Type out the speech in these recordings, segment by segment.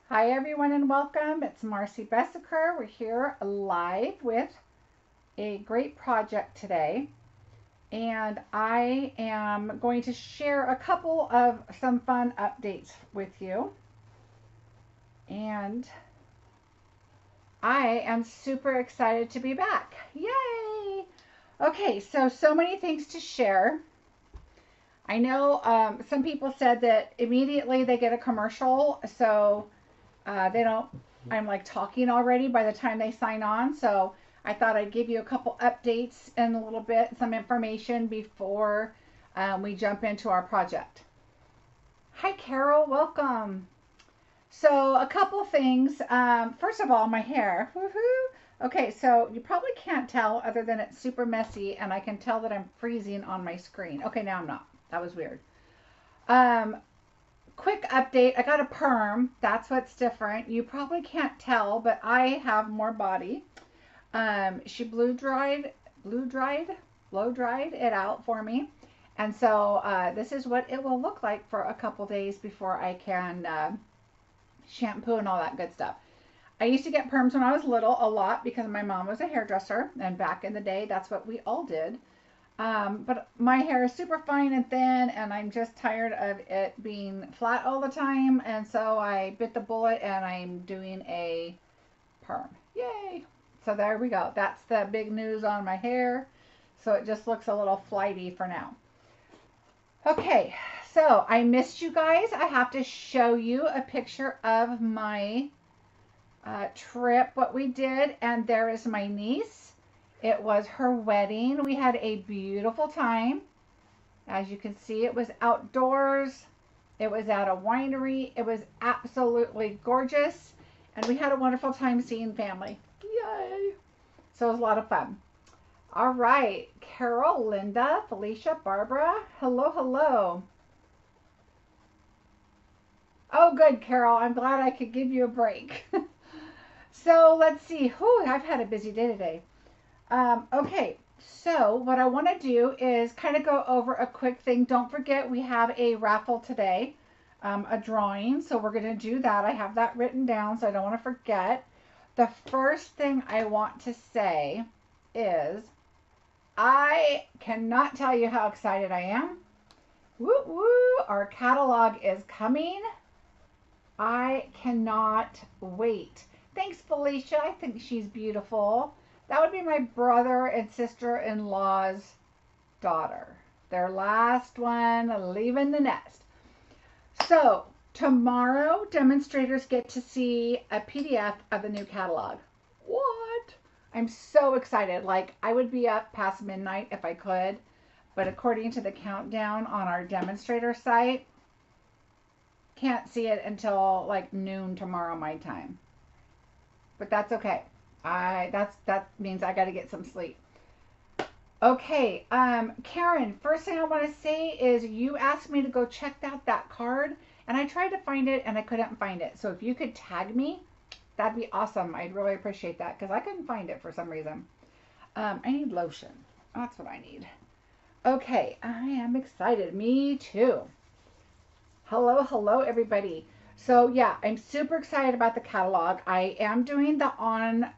Hi everyone and welcome. It's Marcie Besecker. We're here live with a great project today, and I am going to share a couple of some fun updates with you. And I am super excited to be back. Yay! Okay, so many things to share. I know some people said that immediately they get a commercial, so they don't, I'm like talking already by the time they sign on. So I thought I'd give you a couple updates in a little bit, some information before we jump into our project. Hi, Carol. Welcome. So a couple things. First of all, my hair. Woohoo! Okay, so you probably can't tell other than it's super messy, and I can tell that I'm freezing on my screen. Okay, now I'm not. That was weird. Um, Quick update. I got a perm. That's what's different. You probably can't tell, but I have more body. She blow dried it out for me. And so this is what it will look like for a couple days before I can shampoo and all that good stuff. I used to get perms when I was little a lot because my mom was a hairdresser, and back in the day, that's what we all did. But my hair is super fine and thin, and I'm just tired of it being flat all the time. And so I bit the bullet and I'm doing a perm. Yay! So there we go. That's the big news on my hair. So it just looks a little flighty for now. Okay, so I missed you guys. I have to show you a picture of my trip, what we did. And there is my niece. It was her wedding. We had a beautiful time. As you can see, it was outdoors. It was at a winery. It was absolutely gorgeous. And we had a wonderful time seeing family. Yay! So it was a lot of fun. All right. Carol, Linda, Felicia, Barbara. Hello, hello. Oh, good, Carol. I'm glad I could give you a break. So let's see. Whew, I've had a busy day today. Okay, so what I want to do is kind of go over a quick thing. Don't forget we have a raffle today, a drawing. So we're going to do that. I have that written down so I don't want to forget. The first thing I want to say is I cannot tell you how excited I am. Woo woo, our catalog is coming. I cannot wait. Thanks, Felicia. I think she's beautiful. That would be my brother and sister-in-law's daughter. Their last one leaving the nest. So tomorrow, demonstrators get to see a PDF of the new catalog. What? I'm so excited. Like, I would be up past midnight if I could, but according to the countdown on our demonstrator site, can't see it until like noon tomorrow my time. But that's okay. That means I got to get some sleep. Okay, Karen, first thing I want to say is you asked me to go check out that card, and I tried to find it and I couldn't find it. So if you could tag me, that'd be awesome. I'd really appreciate that because I couldn't find it for some reason. I need lotion. That's what I need. Okay, I am excited. Me too. Hello, hello, everybody. So yeah, I'm super excited about the catalog. I am doing the on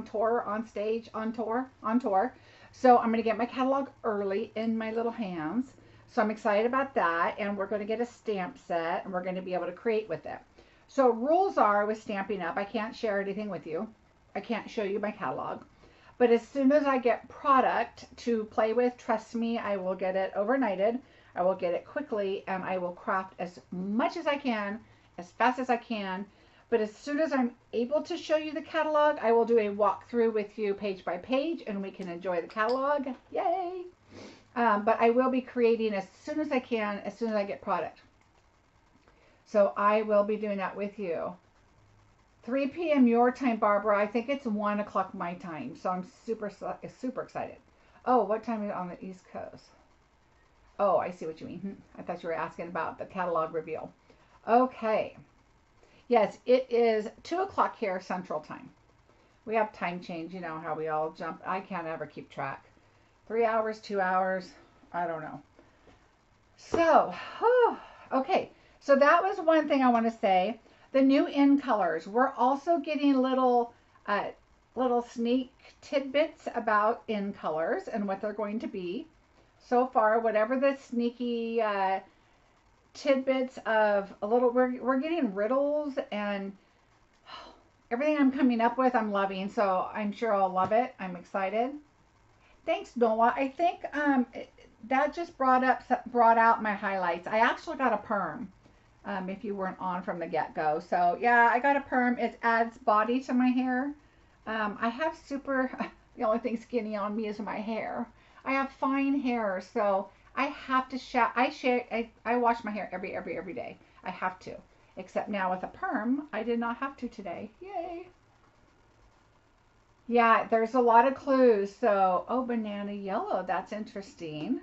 tour, on stage, on tour. So I'm going to get my catalog early in my little hands. So I'm excited about that. And we're going to get a stamp set and we're going to be able to create with it. So rules are with Stampin' Up, I can't share anything with you. I can't show you my catalog. But as soon as I get product to play with, trust me, I will get it overnighted. I will get it quickly and I will craft as much as I can, as fast as I can. But as soon as I'm able to show you the catalog, I will do a walkthrough with you page by page and we can enjoy the catalog. Yay! But I will be creating as soon as I can, as soon as I get product. So I will be doing that with you. 3 p.m. your time, Barbara. I think it's 1 o'clock my time. So I'm super excited. Oh, what time is it on the East Coast? Oh, I see what you mean. I thought you were asking about the catalog reveal. Okay. Yes, it is 2 o'clock here Central Time. We have time change, you know how we all jump. I can't ever keep track. 3 hours, 2 hours, I don't know. So, okay. So that was one thing I want to say. The new in colors. We're also getting little sneak tidbits about in colors and what they're going to be. So far, whatever the sneaky tidbits of a little, we're getting riddles and everything I'm coming up with, I'm loving. So I'm sure I'll love it. I'm excited. Thanks, Noah. I think that just brought out my highlights. I actually got a perm. If you weren't on from the get-go. So yeah, I got a perm. It adds body to my hair. I have the only thing skinny on me is my hair. I have fine hair, so I have to I wash my hair every day. I have to. Except now with a perm, I did not have to today. Yay. Yeah, there's a lot of clues. So, oh, banana yellow. That's interesting.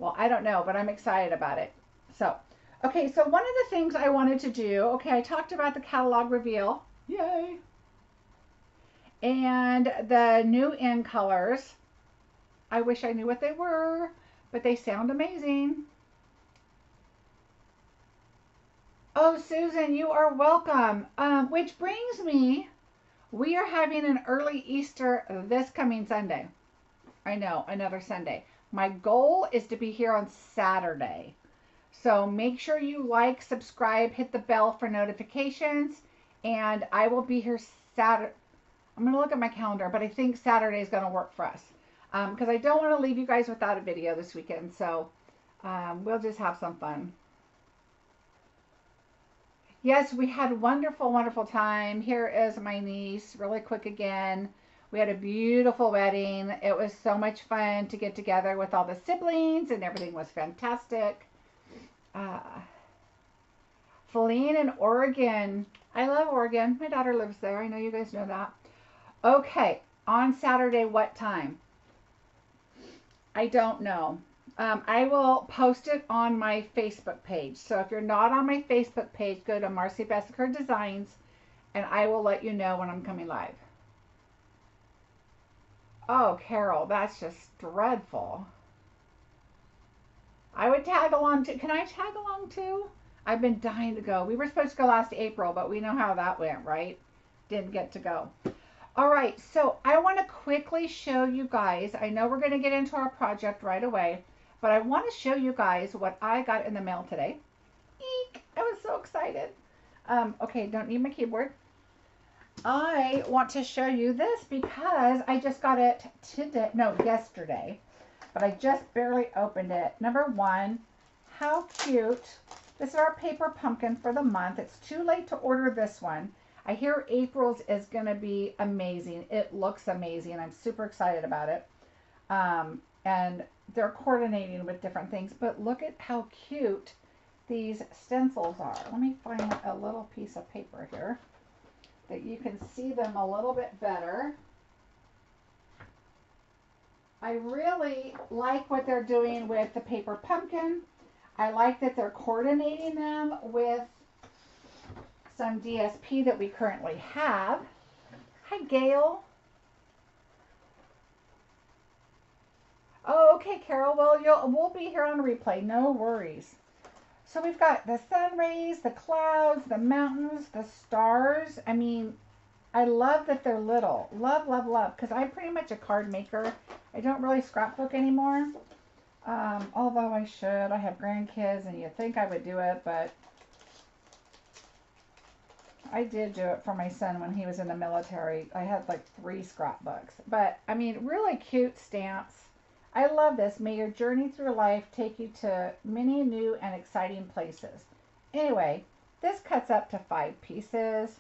Well, I don't know, but I'm excited about it. So, okay, so one of the things I wanted to do, okay, I talked about the catalog reveal. Yay. And the new in colors. I wish I knew what they were, but they sound amazing. Oh, Susan, you are welcome. Which brings me, we are having an early Easter this coming Sunday. I know, another Sunday. My goal is to be here on Saturday. So make sure you like, subscribe, hit the bell for notifications, and I will be here Saturday. I'm going to look at my calendar, but I think Saturday is going to work for us because I don't want to leave you guys without a video this weekend. So we'll just have some fun. Yes, we had a wonderful, wonderful time. Here is my niece, really quick again. We had a beautiful wedding. It was so much fun to get together with all the siblings, and everything was fantastic. Feline in Oregon. I love Oregon. My daughter lives there. I know you guys know that. Okay, on Saturday, what time? I don't know. I will post it on my Facebook page. So if you're not on my Facebook page, go to Marcie Besecker Designs, and I will let you know when I'm coming live. Oh, Carol, that's just dreadful. I would tag along too. Can I tag along too? I've been dying to go. We were supposed to go last April, but we know how that went, right? Didn't get to go. All right, so I want to quickly show you guys. I know we're going to get into our project right away, but I want to show you guys what I got in the mail today. Eek! I was so excited. Okay, don't need my keyboard. I want to show you this because I just got it yesterday, but I just barely opened it. Number one, how cute. This is our paper pumpkin for the month. It's too late to order this one. I hear April's is going to be amazing. It looks amazing. I'm super excited about it. And they're coordinating with different things, but look at how cute these stencils are. Let me find a little piece of paper here that you can see them a little bit better. I really like what they're doing with the paper pumpkin. I like that they're coordinating them with some DSP that we currently have. Hi, Gail. Oh, okay, Carol. Well, we'll be here on replay. No worries. So we've got the sun rays, the clouds, the mountains, the stars. I mean, I love that they're little. Love, love, love. Because I'm pretty much a card maker. I don't really scrapbook anymore. Although I should. I have grandkids and you'd think I would do it, but I did do it for my son when he was in the military. I had like 3 scrapbooks. But, I mean, really cute stamps. I love this. May your journey through life take you to many new and exciting places. Anyway, this cuts up to 5 pieces.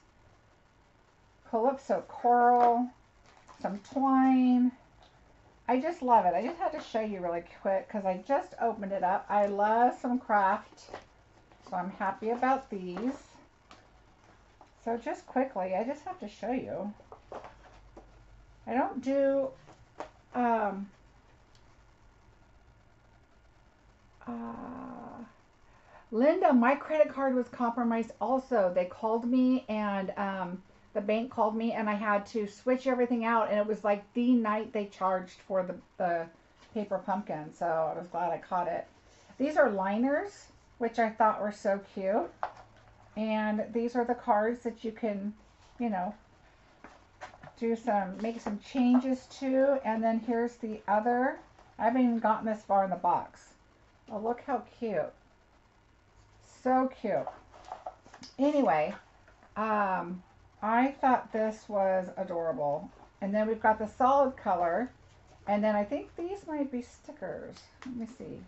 Calypso coral, some twine. I just love it. I just had to show you really quick because I just opened it up. I love some craft, so I'm happy about these. So just quickly, I just have to show you. I don't do Linda, my credit card was compromised also. They called me and the bank called me and I had to switch everything out, and it was like the night they charged for the paper pumpkin, so I was glad I caught it. These are liners, which I thought were so cute. And these are the cards that you can, you know, make some changes to. And then here's the other. I haven't even gotten this far in the box. Oh, look how cute. So cute. Anyway, I thought this was adorable. And then we've got the solid color. And then I think these might be stickers. Let me see.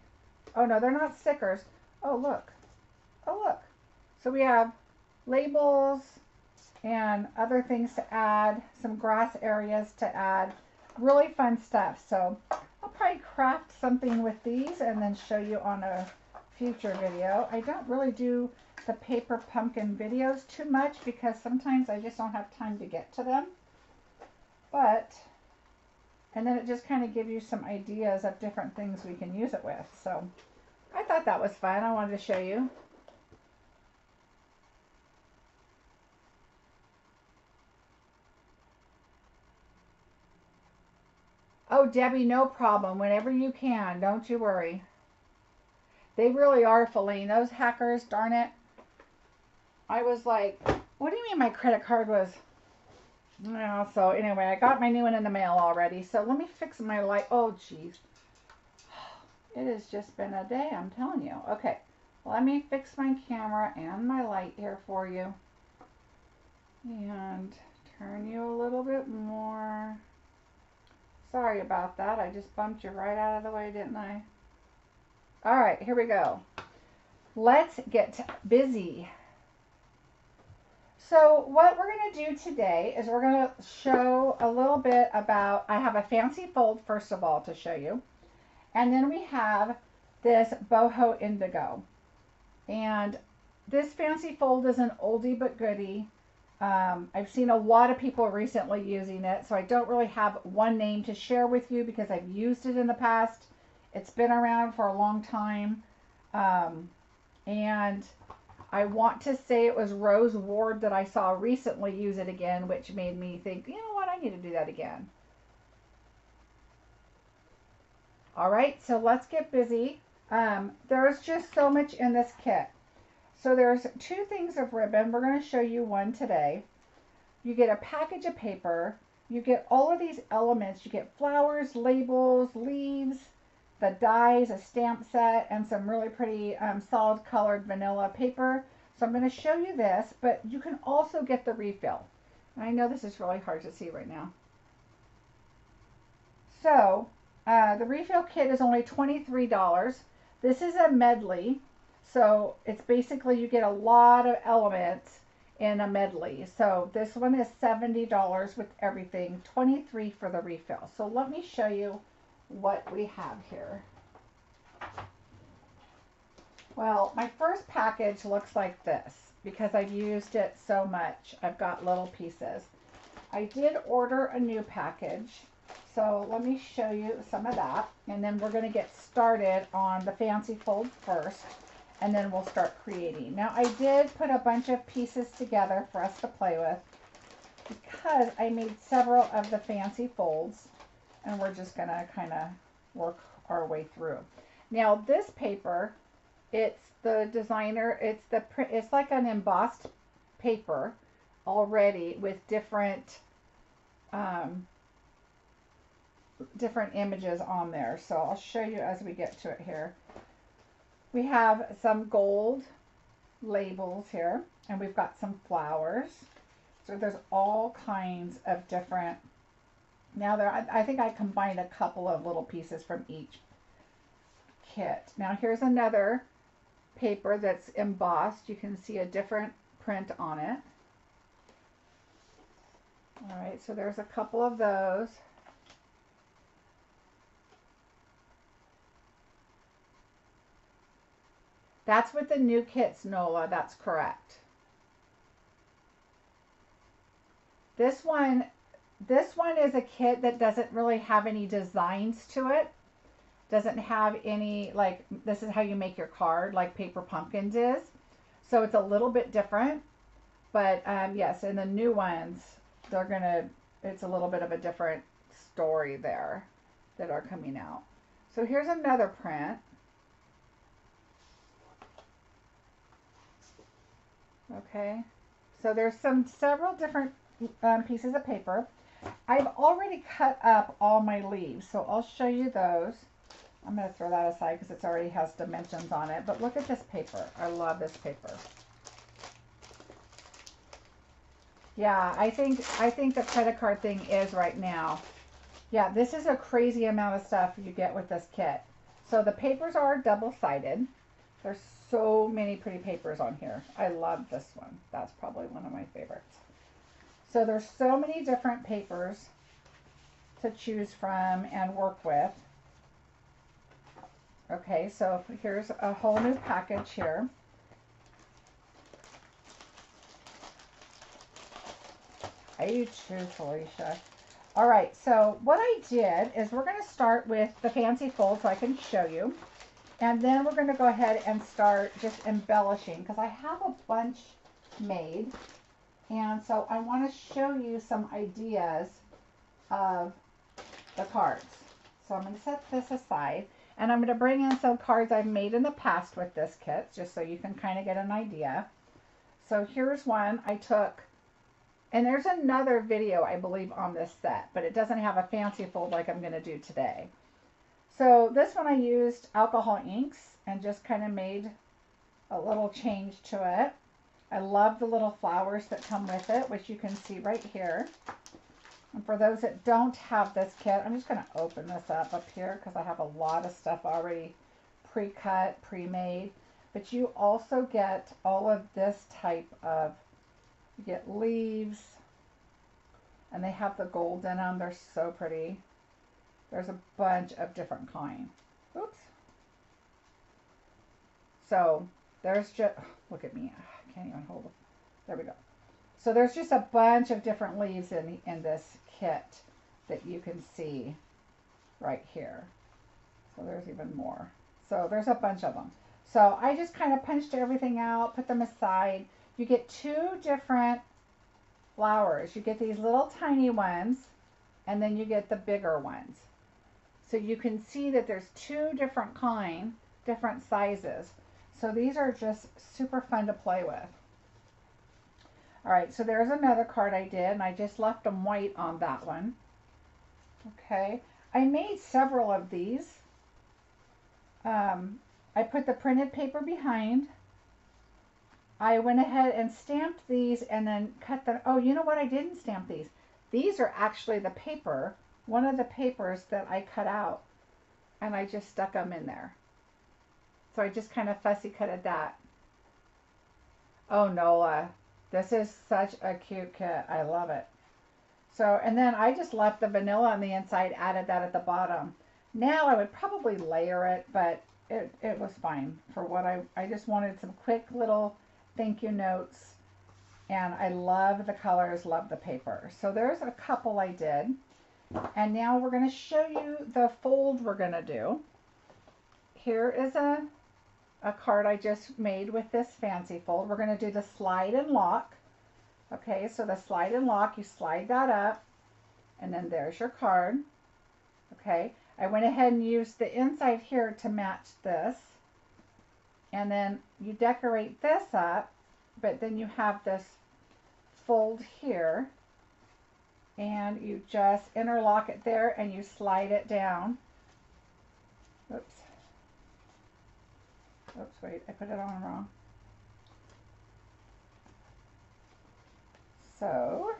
Oh, no, they're not stickers. Oh, look. Oh, look. So we have labels and other things to add, some grass areas to add. Really fun stuff. So I'll probably craft something with these and then show you on a future video. I don't really do the paper pumpkin videos too much because sometimes I just don't have time to get to them. And then it just kind of gives you some ideas of different things we can use it with. So I thought that was fun. I wanted to show you. Oh, Debbie, no problem. Whenever you can, don't you worry. They really are filleting. Those hackers, darn it. I was like, what do you mean my credit card was? Yeah, so anyway, I got my new one in the mail already. So let me fix my light. Oh, jeez. It has just been a day, I'm telling you. Okay, let me fix my camera and my light here for you. And turn you a little bit more. Sorry about that. I just bumped you right out of the way, didn't I? All right, here we go. Let's get busy. So what we're going to do today is we're going to show a little bit about, I have a fancy fold first of all to show you. And then we have this Boho Indigo. And this fancy fold is an oldie but goodie. I've seen a lot of people recently using it, so I don't really have one name to share with you because I've used it in the past. It's been around for a long time. And I want to say it was Rose Ward that I saw recently use it again, which made me think, you know what, I need to do that again. All right, so let's get busy. There's just so much in this kit. So there's 2 things of ribbon. We're going to show you one today. You get a package of paper. You get all of these elements. You get flowers, labels, leaves, the dies, a stamp set, and some really pretty solid colored vanilla paper. So I'm going to show you this, but you can also get the refill. And I know this is really hard to see right now. So the refill kit is only $23. This is a medley. So it's basically you get a lot of elements in a medley. So this one is $70 with everything, $23 for the refill. So let me show you what we have here. Well, my first package looks like this because I've used it so much. I've got little pieces. I did order a new package. So let me show you some of that. And then we're going to get started on the fancy fold first. And then we'll start creating. Now I did put a bunch of pieces together for us to play with because I made several of the fancy folds and we're just gonna kind of work our way through. Now this paper, it's the designer, it's like an embossed paper already with different images on there. So I'll show you as we get to it here. We have some gold labels here, and we've got some flowers. So there's all kinds of different. Now I think I combined a couple of little pieces from each kit. Now here's another paper that's embossed. You can see a different print on it. All right, so there's a couple of those. That's with the new kits, Nola. That's correct. This one is a kit that doesn't really have any designs to it. Doesn't have any, like, this is how you make your card, like Paper Pumpkins is. So it's a little bit different. But yes, in the new ones, it's a little bit of a different story there that are coming out. So here's another print. Okay, so there's several different pieces of paper. I've already cut up all my leaves, so I'll show you those. I'm going to throw that aside because it already has dimensions on it, but look at this paper. I love this paper. Yeah, I think the credit card thing is right now. Yeah, this is a crazy amount of stuff you get with this kit. So the papers are double-sided. There's so many pretty papers on here. I love this one. That's probably one of my favorites. So there's so many different papers to choose from and work with. Okay, so here's a whole new package here. I do too, Felicia. All right, so what I did is we're going to start with the fancy fold so I can show you. And then we're going to go ahead and start just embellishing because I have a bunch made. And so I want to show you some ideas of the cards. So I'm going to set this aside. And I'm going to bring in some cards I've made in the past with this kit just so you can kind of get an idea. So here's one I took. And there's another video, I believe, on this set, but it doesn't have a fancy fold like I'm going to do today. So this one I used alcohol inks and just kind of made a little change to it. I love the little flowers that come with it, which you can see right here. And for those that don't have this kit, I'm just going to open this up here because I have a lot of stuff already pre-cut, pre-made. But you also get all of this type of, you get leaves, and they have the gold in them. They're so pretty. There's a bunch of different kinds. Oops. So there's just, look at me. I can't even hold it. There we go. So there's just a bunch of different leaves in this kit that you can see right here. So there's even more. So there's a bunch of them. So I just kind of punched everything out, put them aside. You get two different flowers. You get these little tiny ones, and then you get the bigger ones. So you can see that there's two different kinds, different sizes. So these are just super fun to play with. All right, so there's another card I did, and I just left them white on that one. Okay, I made several of these. I put the printed paper behind. I went ahead and stamped these and then cut them. Oh, you know what? I didn't stamp these. These are actually the paper, one of the papers that I cut out, and I just stuck them in there. So I just kind of fussy cutted that. Oh, Nola, this is such a cute kit. I love it. So, and then I just left the vanilla on the inside, added that at the bottom. Now I would probably layer it, but it was fine for what I just wanted some quick little thank you notes. And I love the colors, love the paper. So there's a couple I did. And now we're going to show you the fold we're going to do. Here is a card I just made with this fancy fold. We're going to do the slide and lock. Okay, so the slide and lock, you slide that up, and then there's your card. Okay, I went ahead and used the inside here to match this. And then you decorate this up, but then you have this fold here, and you just interlock it there and you slide it down. Oops. Oops, wait, I put it on wrong. So,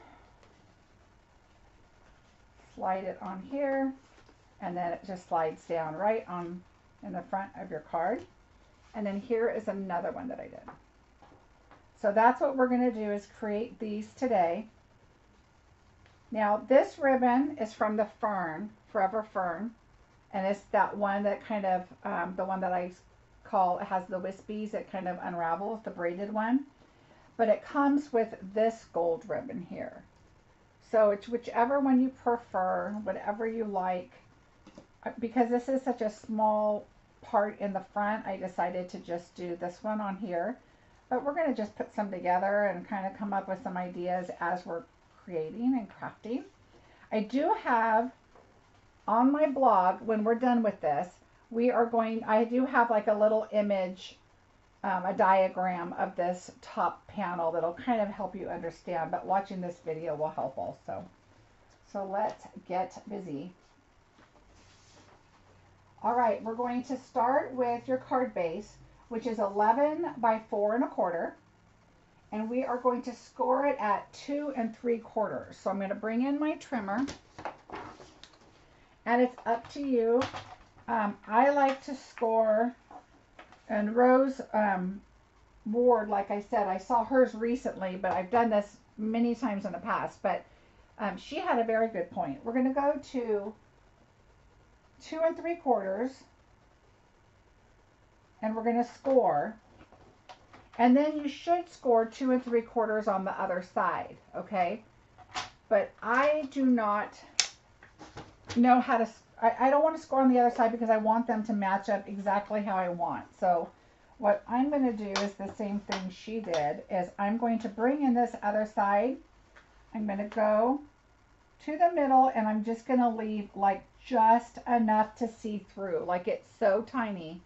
slide it on here, and then it just slides down right on in the front of your card. And then here is another one that I did. So that's what we're going to do, is create these today. Now this ribbon is from the Fern, Forever Fern, and it's that one that kind of, the one that I call, it has the wispies, it kind of unravels, the braided one. But it comes with this gold ribbon here. So it's whichever one you prefer, whatever you like. Because this is such a small part in the front, I decided to just do this one on here. But we're going to just put some together and kind of come up with some ideas as we're creating and crafting. I do have on my blog, when we're done with this, I do have like a little image a diagram of this top panel that'll kind of help you understand, but watching this video will help also. So let's get busy. All right, we're going to start with your card base, which is 11 by 4 1/4. And we are going to score it at 2 3/4. So I'm going to bring in my trimmer, and it's up to you. I like to score, and Rose Ward, like I said, I saw hers recently, but I've done this many times in the past, but she had a very good point. We're going to go to 2 3/4, and we're going to score. And then you should score 2 3/4 on the other side, okay? But I do not know how to, I don't want to score on the other side because I want them to match up exactly how I want. So what I'm going to do is the same thing she did, is I'm going to bring in this other side. I'm going to go to the middle, and I'm just going to leave like just enough to see through. Like it's so tiny.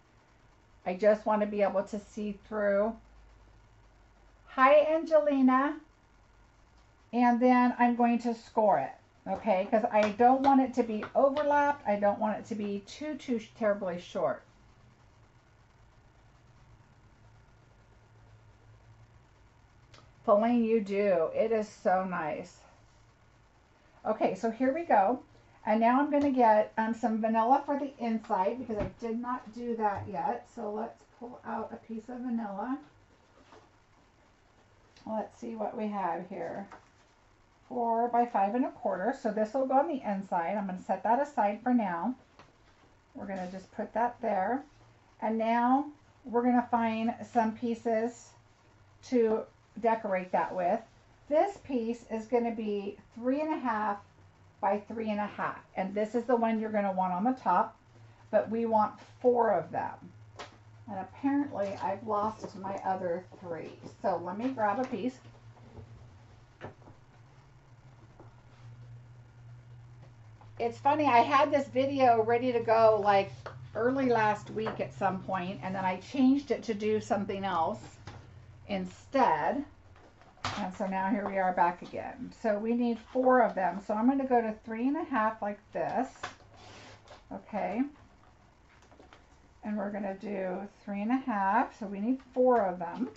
I just want to be able to see through. Hi, Angelina. And then I'm going to score it, okay? Because I don't want it to be overlapped. I don't want it to be too terribly short. Pauline, you do. It is so nice. Okay, so here we go. And now I'm going to get some vanilla for the inside because I did not do that yet. So let's pull out a piece of vanilla. Let's see what we have here. 4 by 5 1/4. So this will go on the inside. I'm going to set that aside for now. We're going to just put that there. And now we're going to find some pieces to decorate that with. This piece is going to be 3 1/2 by 3 1/2. And this is the one you're going to want on the top. But we want 4 of them. And apparently I've lost my other 3. So let me grab a piece. It's funny, I had this video ready to go like early last week at some point, and then I changed it to do something else instead. And so now here we are back again. So we need 4 of them. So I'm going to go to 3 1/2 like this. Okay. And we're going to do 3 1/2, so we need 4 of them.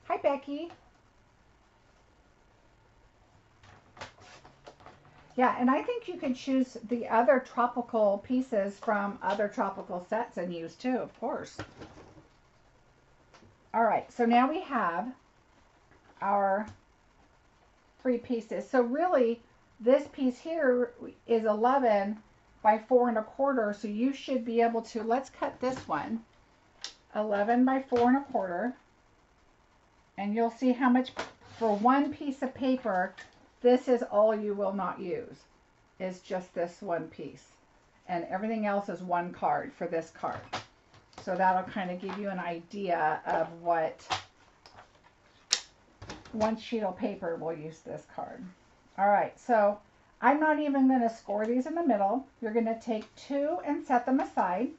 Hi, Becky. Yeah, and I think you can choose the other tropical pieces from other tropical sets and use too, of course. All right, so now we have our 3 pieces. So really, this piece here is 11 by 4 1/4. So you should be able to, let's cut this one, 11 by 4 1/4. And you'll see how much, for one piece of paper, this is all you will not use, is just this one piece. And everything else is one card for this card. So that'll kind of give you an idea of what one sheet of paper will use this card. All right, so I'm not even going to score these in the middle. You're going to take 2 and set them aside,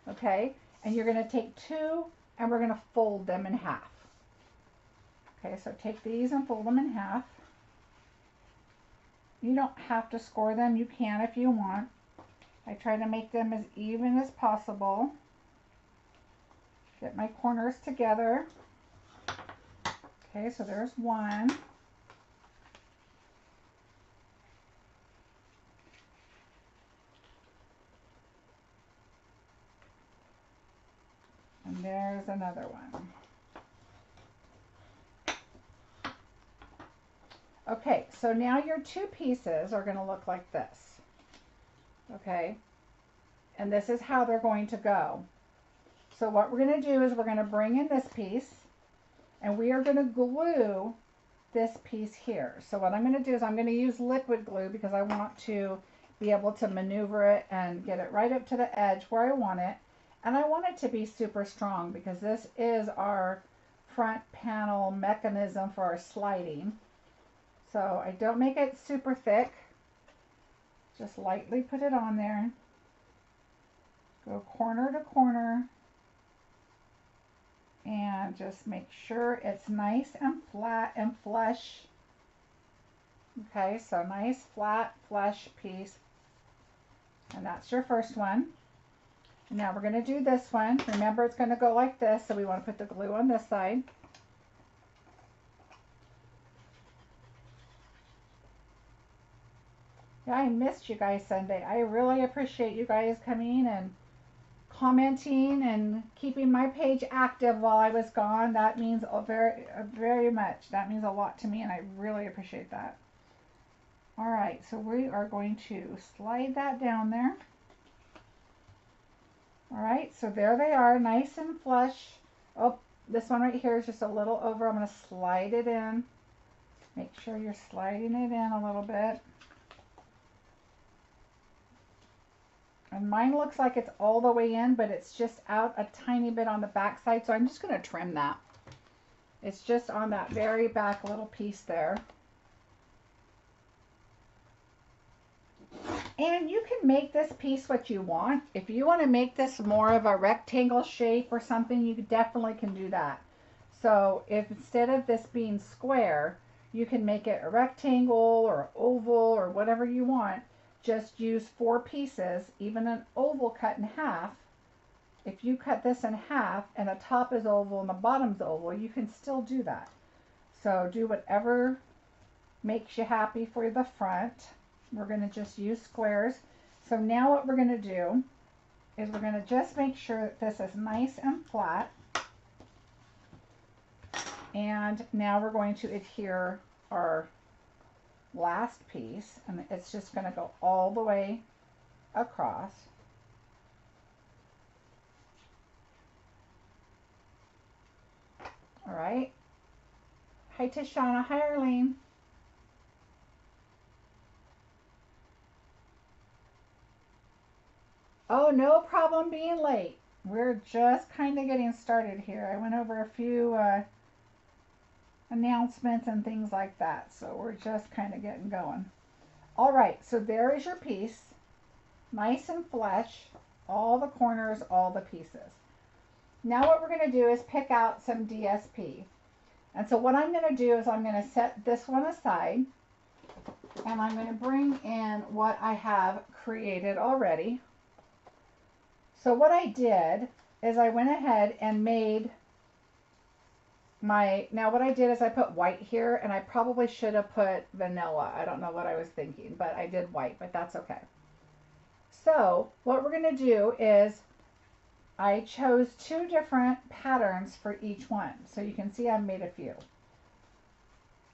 okay? And you're going to take 2 and we're going to fold them in half. Okay, so take these and fold them in half. You don't have to score them. You can if you want. I try to make them as even as possible. Get my corners together. Okay, so there's one. And there's another one. Okay, so now your 2 pieces are going to look like this. Okay, and this is how they're going to go. So what we're going to do is we're going to bring in this piece, and we are going to glue this piece here. So what I'm going to do is I'm going to use liquid glue because I want to be able to maneuver it and get it right up to the edge where I want it. And I want it to be super strong because this is our front panel mechanism for our sliding. So I don't make it super thick. Just lightly put it on there. Go corner to corner. And just make sure it's nice and flat and flush. Okay, so nice, flat, flush piece. And that's your first one. Now we're going to do this one. Remember, it's going to go like this, so we want to put the glue on this side. Yeah, I missed you guys Sunday. I really appreciate you guys coming and commenting and keeping my page active while I was gone. That means very much. That means a lot to me, and I really appreciate that. All right, so we are going to slide that down there. All right, so there they are, nice and flush. Oh, this one right here is just a little over. I'm going to slide it in. Make sure you're sliding it in a little bit. And mine looks like it's all the way in, but it's just out a tiny bit on the back side, so I'm just going to trim that. It's just on that very back little piece there. And you can make this piece what you want. If you want to make this more of a rectangle shape or something, you definitely can do that. So if instead of this being square, you can make it a rectangle or oval or whatever you want. Just use 4 pieces, even an oval cut in half. If you cut this in half and the top is oval and the bottom's oval, you can still do that. So do whatever makes you happy for the front. We're going to just use squares. So now what we're going to do is we're going to just make sure that this is nice and flat. And now we're going to adhere our last piece, and it's just going to go all the way across. All right. Hi Tashana. Hi Arlene. Oh, no problem being late. We're just kind of getting started here. I went over a few announcements and things like that, so we're just kind of getting going. All right, so there is your piece. Nice and flush. All the corners, all the pieces. Now what we're going to do is pick out some DSP. And so what I'm going to do is I'm going to set this one aside, and I'm going to bring in what I have created already. So what I did is I went ahead and made now what I did is I put white here, and I probably should have put vanilla. I don't know what I was thinking, but I did white, but that's okay. So what we're going to do is I chose 2 different patterns for each one. So you can see I've made a few.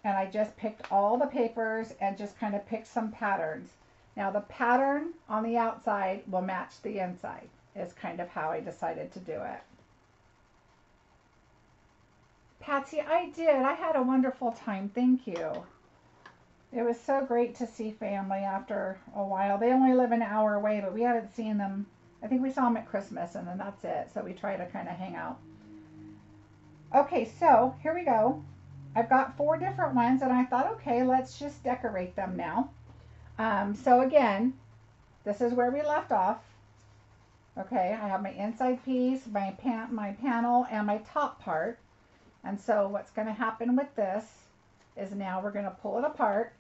And I just picked all the papers and just kind of picked some patterns. Now the pattern on the outside will match the inside. Is kind of how I decided to do it. Patsy, I did. I had a wonderful time. Thank you. It was so great to see family after a while. They only live an hour away, but we haven't seen them. I think we saw them at Christmas, and then that's it. So we try to kind of hang out. Okay, so here we go. I've got 4 different ones, and I thought, okay, let's just decorate them now. So again, this is where we left off. Okay, I have my inside piece, my panel, and my top part. And so what's going to happen with this is now we're going to pull it apart,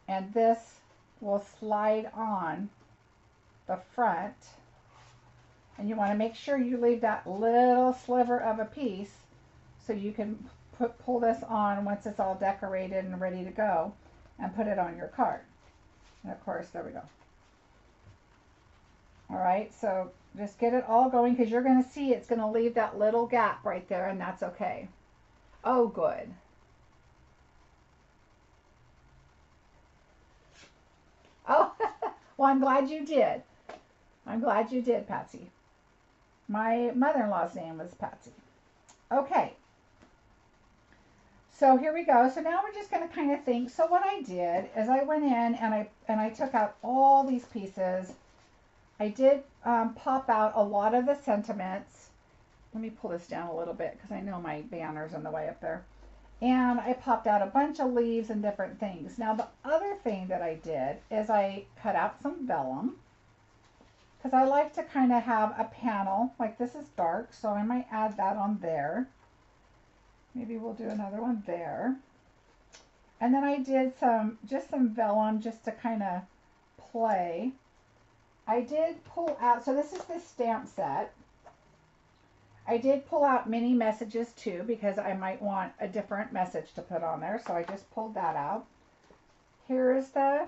and this will slide on the front. And you want to make sure you leave that little sliver of a piece so you can pull this on once it's all decorated and ready to go, and put it on your card. And of course, there we go. All right, so just get it all going, because you're going to see it's going to leave that little gap right there, and that's okay. Oh, good. Oh, well, I'm glad you did. I'm glad you did, Patsy. My mother-in-law's name was Patsy. Okay. So here we go. So now we're just going to kind of think. So what I did is I went in and I took out all these pieces. I did pop out a lot of the sentiments. Let me pull this down a little bit because I know my banner's in the way up there. And I popped out a bunch of leaves and different things. Now the other thing that I did is I cut out some vellum, because I like to kind of have a panel, like this is dark, so I might add that on there. Maybe we'll do another one there. And then I did just some vellum just to kind of play. I did pull out, so this is the stamp set. I did pull out mini messages too, because I might want a different message to put on there, so I just pulled that out. Here's the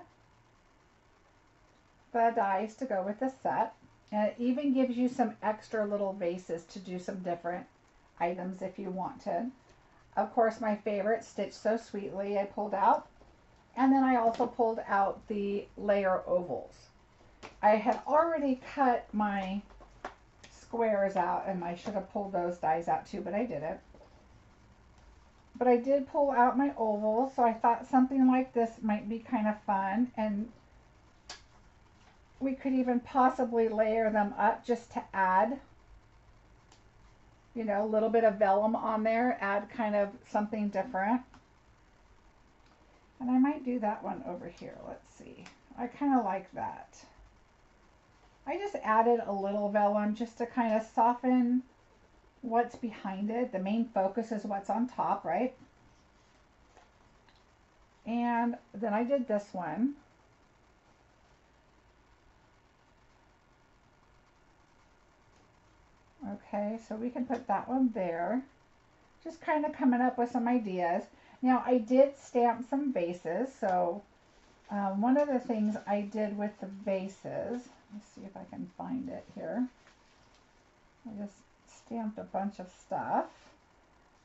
dies to go with the set, and it even gives you some extra little vases to do some different items if you wanted. Of course, my favorite, Stitch So Sweetly, I pulled out, and then I also pulled out the layer ovals. I had already cut my squares out, and I should have pulled those dies out too, but I didn't. But I did pull out my ovals, so I thought something like this might be kind of fun, and we could even possibly layer them up just to add, you know, a little bit of vellum on there, add kind of something different. And I might do that one over here. Let's see. I kind of like that. I just added a little vellum just to kind of soften what's behind it. The main focus is what's on top, right? And then I did this one. Okay, so we can put that one there. Just kind of coming up with some ideas. Now I did stamp some vases, so one of the things I did with the vases, let's see if I can find it here. I just stamped a bunch of stuff.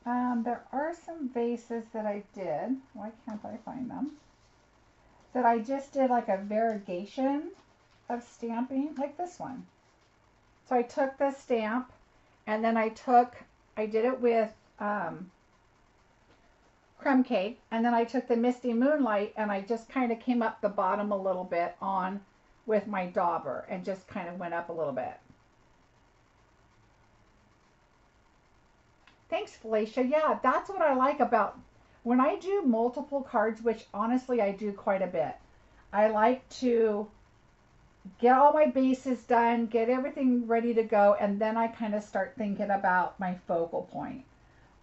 There are some vases that I did, why can't I find them, that I just did like a variegation of stamping, like this one. So I took the stamp, and then I did it with crumb cake, and then I took the Misty Moonlight, and I just kind of came up the bottom a little bit on with my dauber, and just kind of went up a little bit. Thanks, Felicia. Yeah, that's what I like about when I do multiple cards, which honestly I do quite a bit. I like to get all my bases done, get everything ready to go, and then I kind of start thinking about my focal point.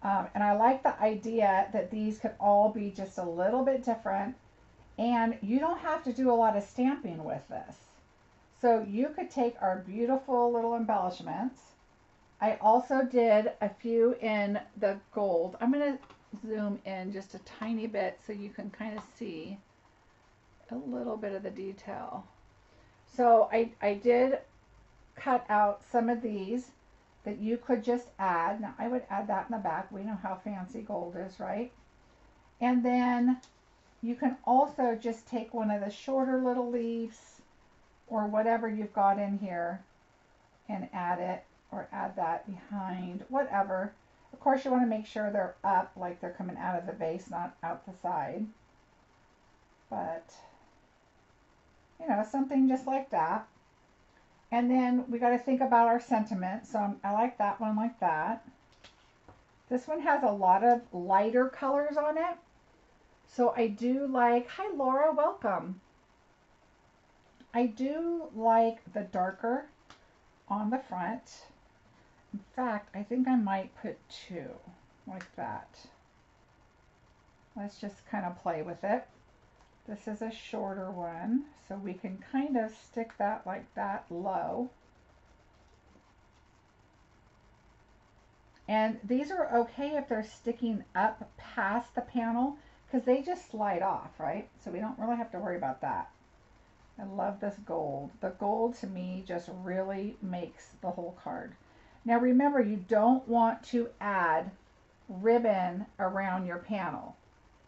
And I like the idea that these could all be just a little bit different, and you don't have to do a lot of stamping with this. So you could take our beautiful little embellishments. I also did a few in the gold. I'm going to zoom in just a tiny bit so you can kind of see a little bit of the detail. So I did cut out some of these that you could just add. Now I would add that in the back. We know how fancy gold is, right? And then you can also just take one of the shorter little leaves or whatever you've got in here and add it, or add that behind, whatever. Of course you want to make sure they're up, like they're coming out of the vase, not out the side. But you know, something just like that. And then we got to think about our sentiment. So I like that one like that. This one has a lot of lighter colors on it. So I do like, hi Laura, welcome. I do like the darker on the front. In fact, I think I might put two like that. Let's just kind of play with it. This is a shorter one, so we can kind of stick that like that low. And these are okay if they're sticking up past the panel, because they just slide off, right? So we don't really have to worry about that. I love this gold. The gold to me just really makes the whole card. Now remember, you don't want to add ribbon around your panel,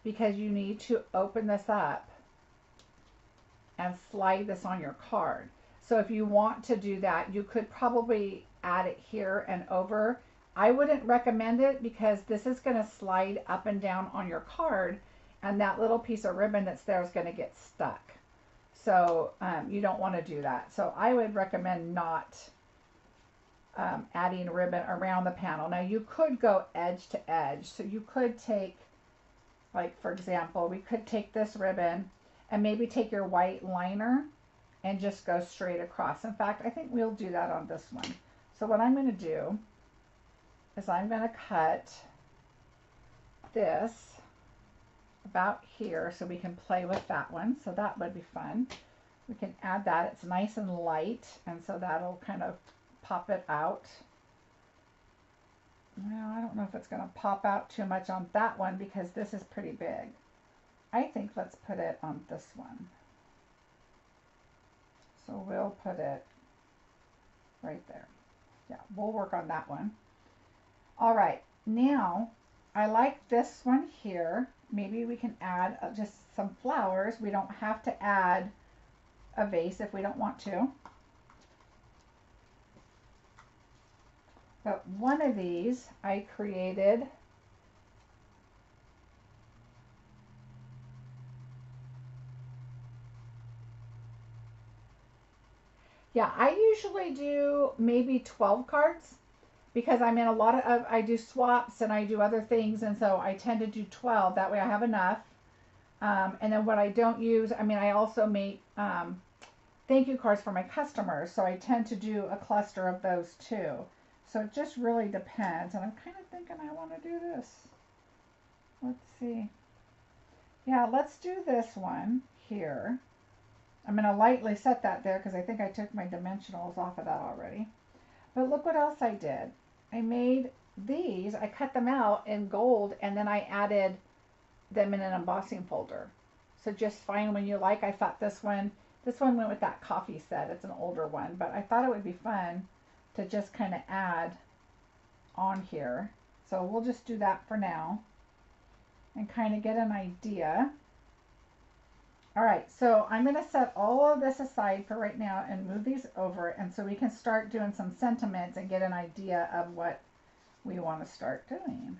because you need to open this up and slide this on your card. So if you want to do that, you could probably add it here and over. I wouldn't recommend it, because this is going to slide up and down on your card, and that little piece of ribbon that's there is going to get stuck. So you don't want to do that. So I would recommend not adding ribbon around the panel. Now you could go edge to edge. So you could take Like for example, we could take this ribbon and maybe take your white liner and just go straight across. In fact, I think we'll do that on this one. So what I'm going to do is I'm going to cut this about here so we can play with that one. So that would be fun. We can add that. It's nice and light, and so that'll kind of pop it out. Well, I don't know if it's going to pop out too much on that one because this is pretty big. I think let's put it on this one. So we'll put it right there. Yeah, we'll work on that one. All right, now I like this one here. Maybe we can add just some flowers. We don't have to add a vase if we don't want to. But one of these I created I usually do maybe 12 cards because I'm in a lot of, I do swaps and I do other things, and so I tend to do 12. That way I have enough. And then what I don't use, I mean, I also make thank you cards for my customers, so I tend to do a cluster of those too. So it just really depends, and I'm kind of thinking I want to do this. Let's see. Yeah, let's do this one here. I'm going to lightly set that there because I think I took my dimensionals off of that already. But look what else I did. I made these, I cut them out in gold, and then I added them in an embossing folder. So just find one you like. I thought this one went with that coffee set. It's an older one, but I thought it would be fun to just kind of add on here. So we'll just do that for now and kind of get an idea. All right, so I'm going to set all of this aside for right now and move these over, and so we can start doing some sentiments and get an idea of what we want to start doing.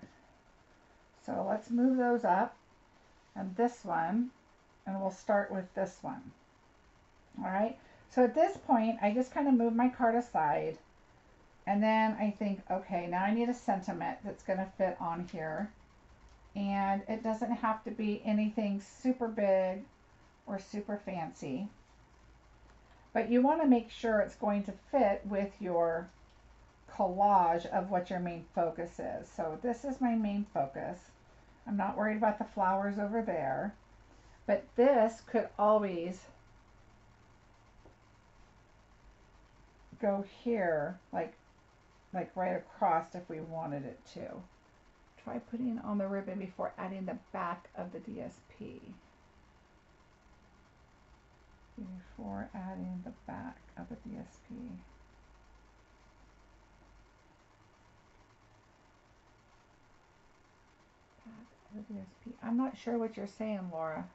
So let's move those up, and this one, and we'll start with this one. All right, so at this point, I just kind of move my card aside, and then I think, okay, now I need a sentiment that's going to fit on here, and it doesn't have to be anything super big or super fancy, but you want to make sure it's going to fit with your collage of what your main focus is. So this is my main focus. I'm not worried about the flowers over there, but this could always go here, like right across if we wanted it to. Try putting it on the ribbon before adding the back of the DSP. Before adding the back of the DSP. Back of the DSP. I'm not sure what you're saying, Laura.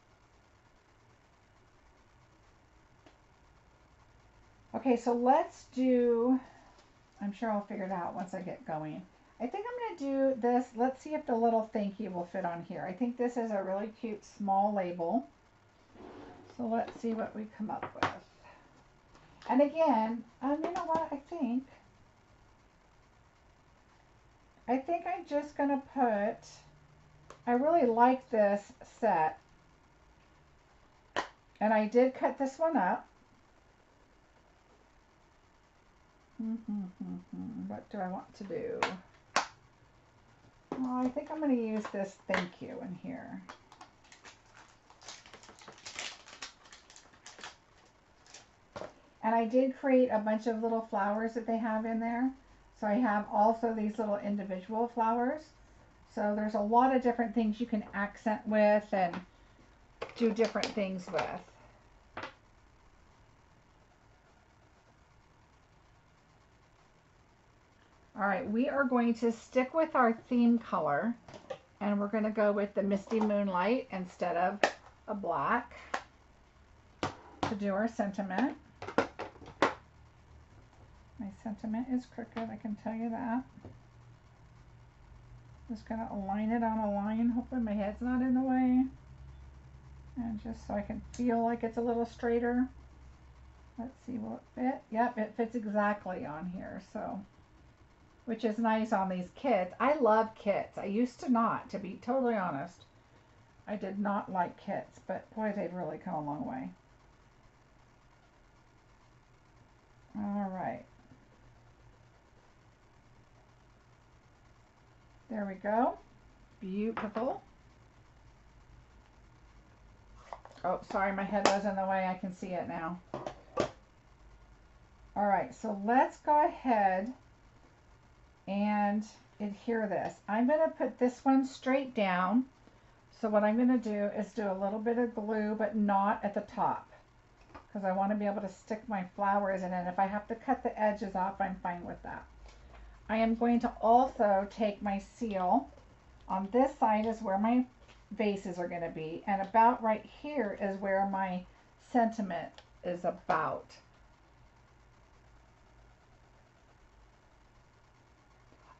Okay, so let's do, I'm sure I'll figure it out once I get going. I think I'm going to do this. Let's see if the little thank you will fit on here. I think this is a really cute small label. So let's see what we come up with. And again, you know what, I think I'm just going to put, I really like this set. And I did cut this one up. What do I want to do? Well, I think I'm going to use this thank you in here. And I did create a bunch of little flowers that they have in there. So I have also these little individual flowers. So there's a lot of different things you can accent with and do different things with. All right, we are going to stick with our theme color, and we're going to go with the Misty Moonlight instead of a black to do our sentiment. My sentiment is crooked, I can tell you that. Just going to align it on a line. Hopefully my head's not in the way. And just so I can feel like it's a little straighter. Let's see, will it fit? Yep, it fits exactly on here. So, which is nice on these kits. I love kits. I used to not, to be totally honest. I did not like kits, but boy, they've really come a long way. All right. There we go. Beautiful. Oh, sorry, my head was in the way. I can see it now. All right, so let's go ahead and adhere this. I'm going to put this one straight down. So what I'm going to do is do a little bit of glue, but not at the top, because I want to be able to stick my flowers in it. If I have to cut the edges off, I'm fine with that. I am going to also take my seal. On this side is where my vases are going to be, and about right here is where my sentiment is about.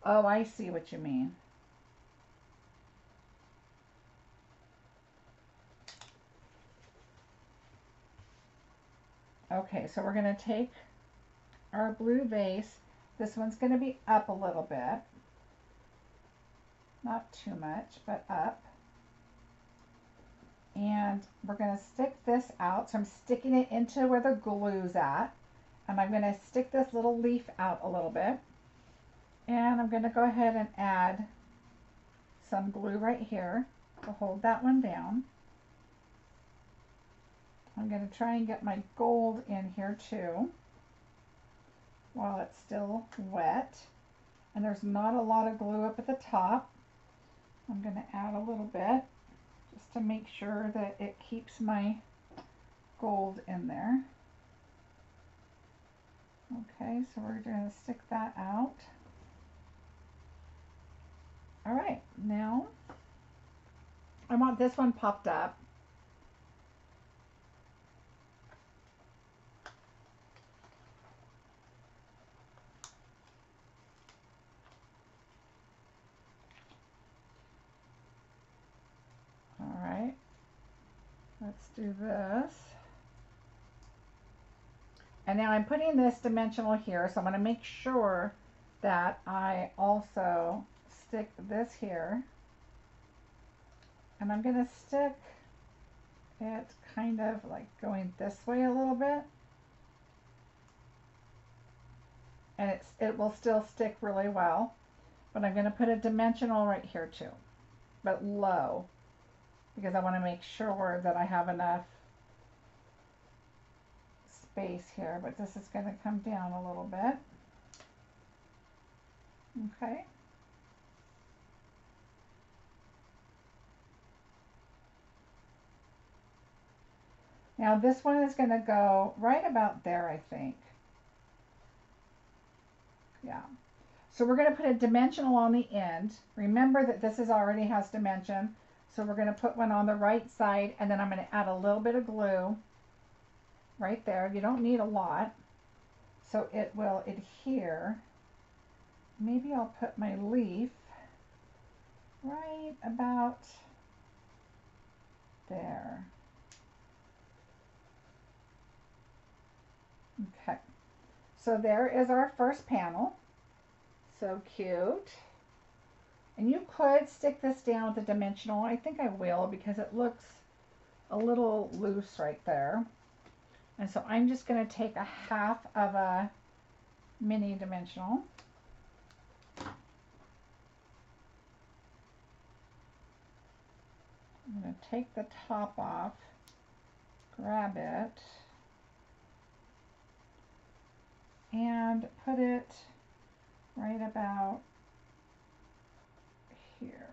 Oh, I see what you mean. Okay, so we're going to take our blue vase. This one's going to be up a little bit. Not too much, but up. And we're going to stick this out. So I'm sticking it into where the glue's at. And I'm going to stick this little leaf out a little bit. And I'm going to go ahead and add some glue right here to hold that one down. I'm going to try and get my gold in here too while it's still wet. And there's not a lot of glue up at the top. I'm going to add a little bit just to make sure that it keeps my gold in there. Okay, so we're going to stick that out. All right, now I want this one popped up. All right, let's do this. And now I'm putting this dimensional here, so I'm going to make sure that I also stick this here. And I'm going to stick it kind of like going this way a little bit. And it will still stick really well. But I'm going to put a dimensional right here too, but low, because I want to make sure that I have enough space here. But this is going to come down a little bit. Okay. Now this one is going to go right about there, I think. Yeah. So we're going to put a dimensional on the end. Remember that this already has dimension. So we're going to put one on the right side, and then I'm going to add a little bit of glue right there. You don't need a lot, so it will adhere. Maybe I'll put my leaf right about there. Okay, so there is our first panel. So cute. And you could stick this down with a dimensional. I think I will, because it looks a little loose right there. And so I'm just going to take a half of a mini dimensional. I'm going to take the top off, grab it, and put it right about here.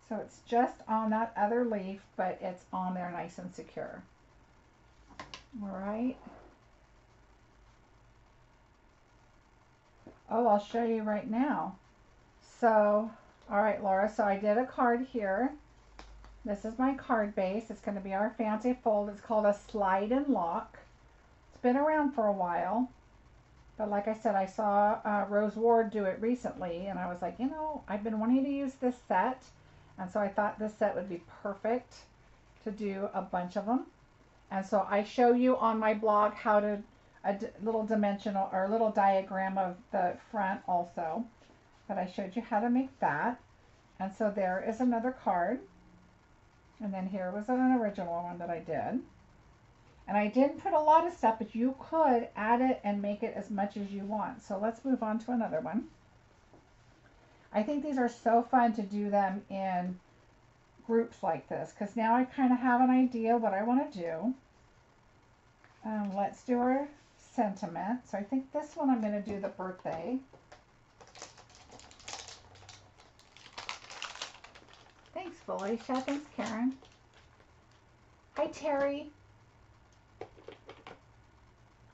So it's just on that other leaf, but it's on there nice and secure. All right. Oh, I'll show you right now. So, all right, Laura, so I did a card here. This is my card base. It's going to be our fancy fold. It's called a slide and lock. It's been around for a while. But like I said, I saw Rose Ward do it recently, and I was like, you know, I've been wanting to use this set. And so I thought this set would be perfect to do a bunch of them. And so I show you on my blog how to, a little dimensional or a little diagram of the front also. But I showed you how to make that. And so there is another card. And then here was an original one that I did. And I didn't put a lot of stuff, but you could add it and make it as much as you want. So let's move on to another one. I think these are so fun to do them in groups like this, because now I kind of have an idea what I want to do. Let's do our sentiment. So I think this one I'm going to do the birthday. Thanks, Felicia. Thanks, Karen. Hi, Terry.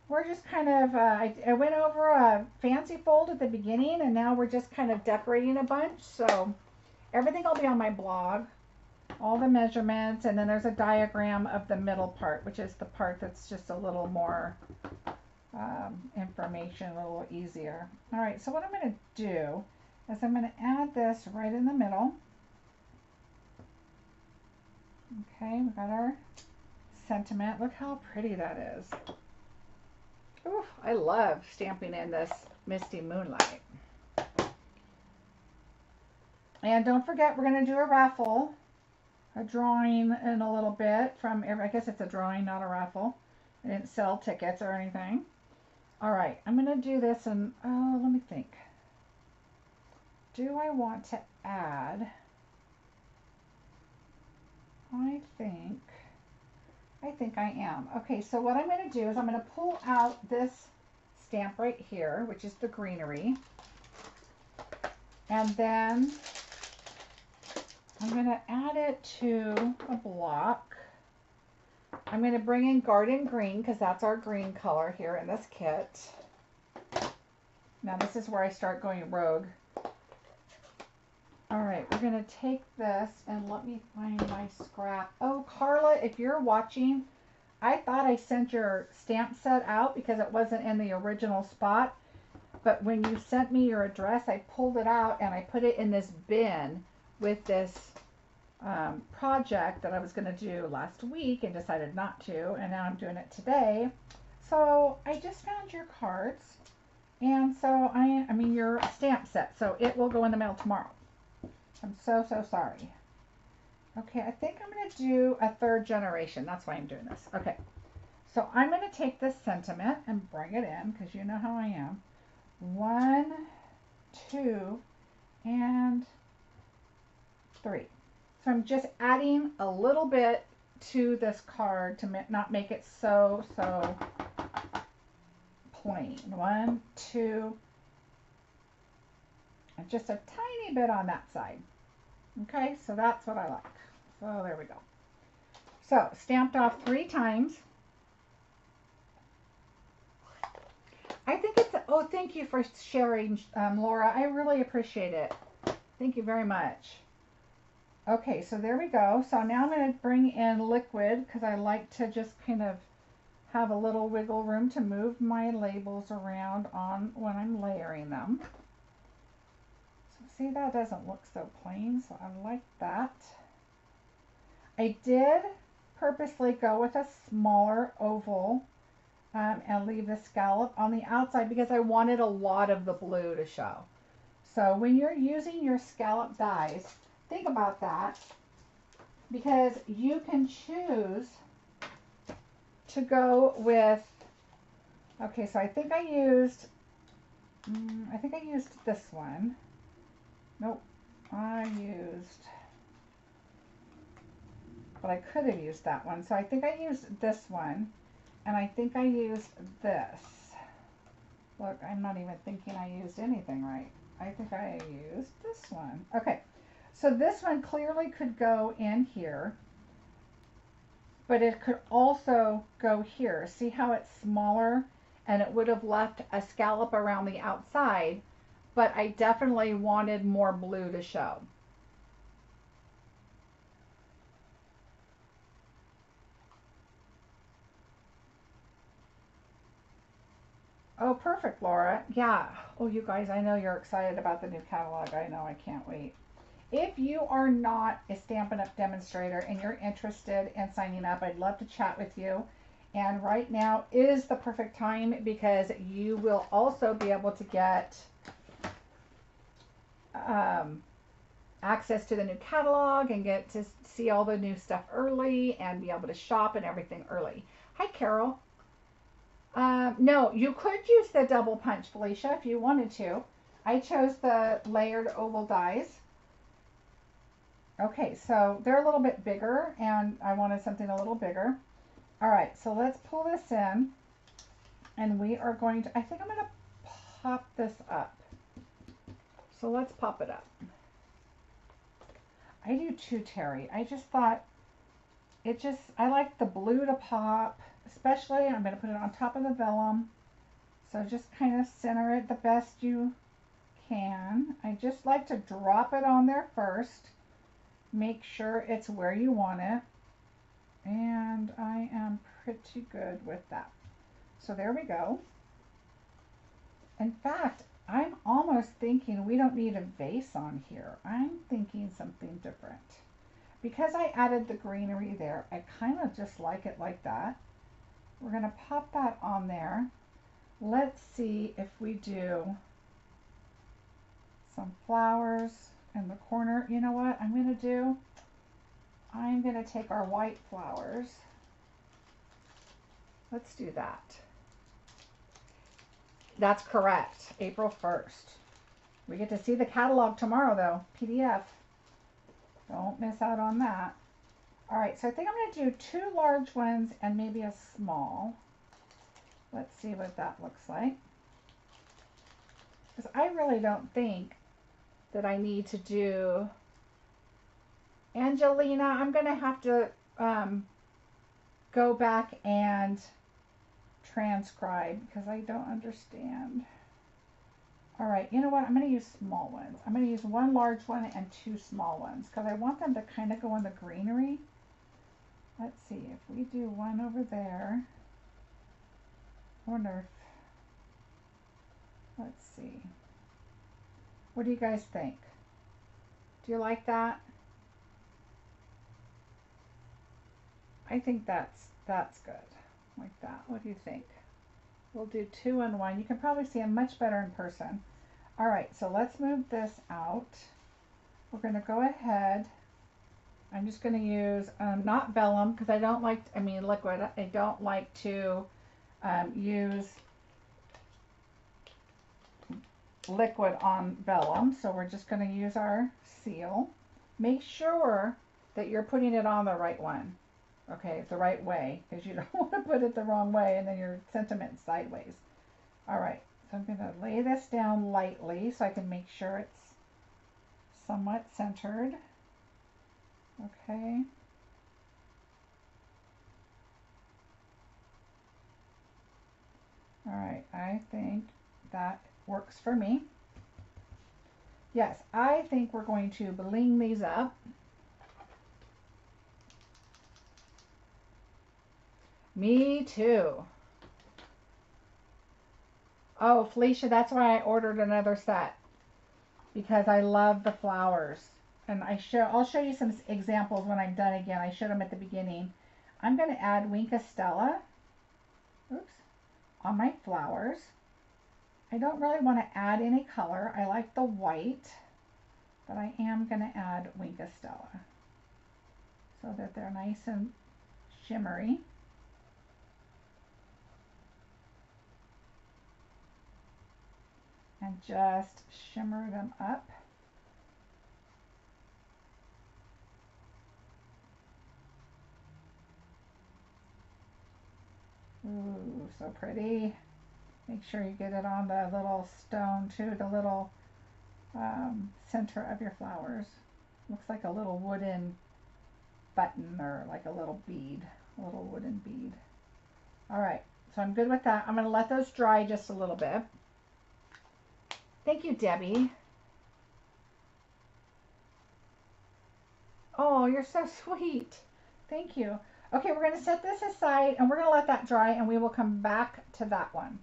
We're just kind of, I went over a fancy fold at the beginning, and now we're just kind of decorating a bunch. So everything will be on my blog, all the measurements, and then there's a diagram of the middle part, which is the part that's just a little more information, a little easier. All right, so what I'm going to do is I'm going to add this right in the middle. Okay, we got our sentiment. Look how pretty that is. Ooh, I love stamping in this misty moonlight. And don't forget, we're going to do a raffle, a drawing in a little bit from, I guess it's a drawing, not a raffle. I didn't sell tickets or anything. All right, I'm going to do this and, oh, let me think. Do I want to add? I think I am. Okay, so what I'm going to do is I'm going to pull out this stamp right here, which is the greenery. And then I'm going to add it to a block. I'm going to bring in Garden Green because that's our green color here in this kit. Now this is where I start going rogue. All right, we're going to take this and let me find my scrap. Oh, Carla, if you're watching, I thought I sent your stamp set out because it wasn't in the original spot. But when you sent me your address, I pulled it out and I put it in this bin with this project that I was going to do last week and decided not to. And now I'm doing it today. So I just found your cards. And so I mean your stamp set. So it will go in the mail tomorrow. I'm so sorry. Okay, I think I'm going to do a third generation. That's why I'm doing this. Okay, so I'm going to take this sentiment and bring it in because you know how I am. 1, 2, and 3. So I'm just adding a little bit to this card to not make it so plain. 1, 2, and just a tiny bit on that side. Okay, so that's what I like. So there we go. So stamped off 3 times. I think it's, oh, thank you for sharing, Laura. I really appreciate it. Thank you very much. Okay, so there we go. So now I'm going to bring in liquid because I like to just kind of have a little wiggle room to move my labels around on when I'm layering them. See, that doesn't look so plain, so I like that. I did purposely go with a smaller oval and leave the scallop on the outside because I wanted a lot of the blue to show. So when you're using your scallop dies, think about that because you can choose to go with, okay, so I think I used this one. Nope, I used, but I could have used that one. So I think I used this one, and I think I used this. Look, I'm not even thinking I used anything right. I think I used this one. Okay, so this one clearly could go in here, but it could also go here. See how it's smaller, and it would have left a scallop around the outside, but I definitely wanted more blue to show. Oh, perfect, Laura. Yeah. Oh, you guys, I know you're excited about the new catalog. I know, I can't wait. If you are not a Stampin' Up! Demonstrator and you're interested in signing up, I'd love to chat with you. And right now is the perfect time because you will also be able to get access to the new catalog and get to see all the new stuff early and be able to shop and everything early. Hi, Carol. No, you could use the double punch, Felicia, if you wanted to. I chose the layered oval dies. Okay, so they're a little bit bigger, and I wanted something a little bigger. All right, so let's pull this in, and we are going to, I think I'm going to pop this up. So let's pop it up. I do too, Terry. I just thought I like the blue to pop, especially I'm going to put it on top of the vellum. So just kind of center it the best you can. I just like to drop it on there first. Make sure it's where you want it. And I am pretty good with that. So there we go. In fact, I'm almost thinking we don't need a vase on here. I'm thinking something different. Because I added the greenery there, I kind of just like it like that. We're going to pop that on there. Let's see if we do some flowers in the corner. You know what I'm going to do? I'm going to take our white flowers. Let's do that. That's correct. April 1st. We get to see the catalog tomorrow, though. PDF. Don't miss out on that. All right, so I think I'm going to do 2 large ones and maybe a small. Let's see what that looks like. Because I really don't think that I need to do... Angelina, I'm going to have to go back and transcribe because I don't understand. All right, you know what? I'm going to use small ones. I'm going to use 1 large one and 2 small ones because I want them to kind of go in the greenery. Let's see if we do one over there. I wonder if, let's see. What do you guys think? Do you like that? I think that's good, like that. What do you think? We'll do 2 and 1. You can probably see them much better in person. All right, so let's move this out. We're going to go ahead. I'm just going to use not vellum because I don't like, liquid. I don't like to use liquid on vellum. So we're just going to use our seal. Make sure that you're putting it on the right one. Okay, the right way, because you don't want to put it the wrong way and then your sentiment's sideways. All right, so I'm going to lay this down lightly so I can make sure it's somewhat centered. Okay. All right, I think that works for me. Yes, I think we're going to bling these up. Me too. Oh, Felicia, that's why I ordered another set. Because I love the flowers. And I'll show you some examples when I'm done again. I showed them at the beginning. I'm going to add Winka Stella. Oops. On my flowers. I don't really want to add any color. I like the white. But I am going to add Winka Stella. So that they're nice and shimmery. And just shimmer them up. Ooh, so pretty. Make sure you get it on the little stone too, the little center of your flowers. Looks like a little wooden button or like a little bead, a little wooden bead. All right, so I'm good with that. I'm going to let those dry just a little bit. Thank you, Debbie. Oh, you're so sweet. Thank you. Okay, we're going to set this aside and we're going to let that dry and we will come back to that one.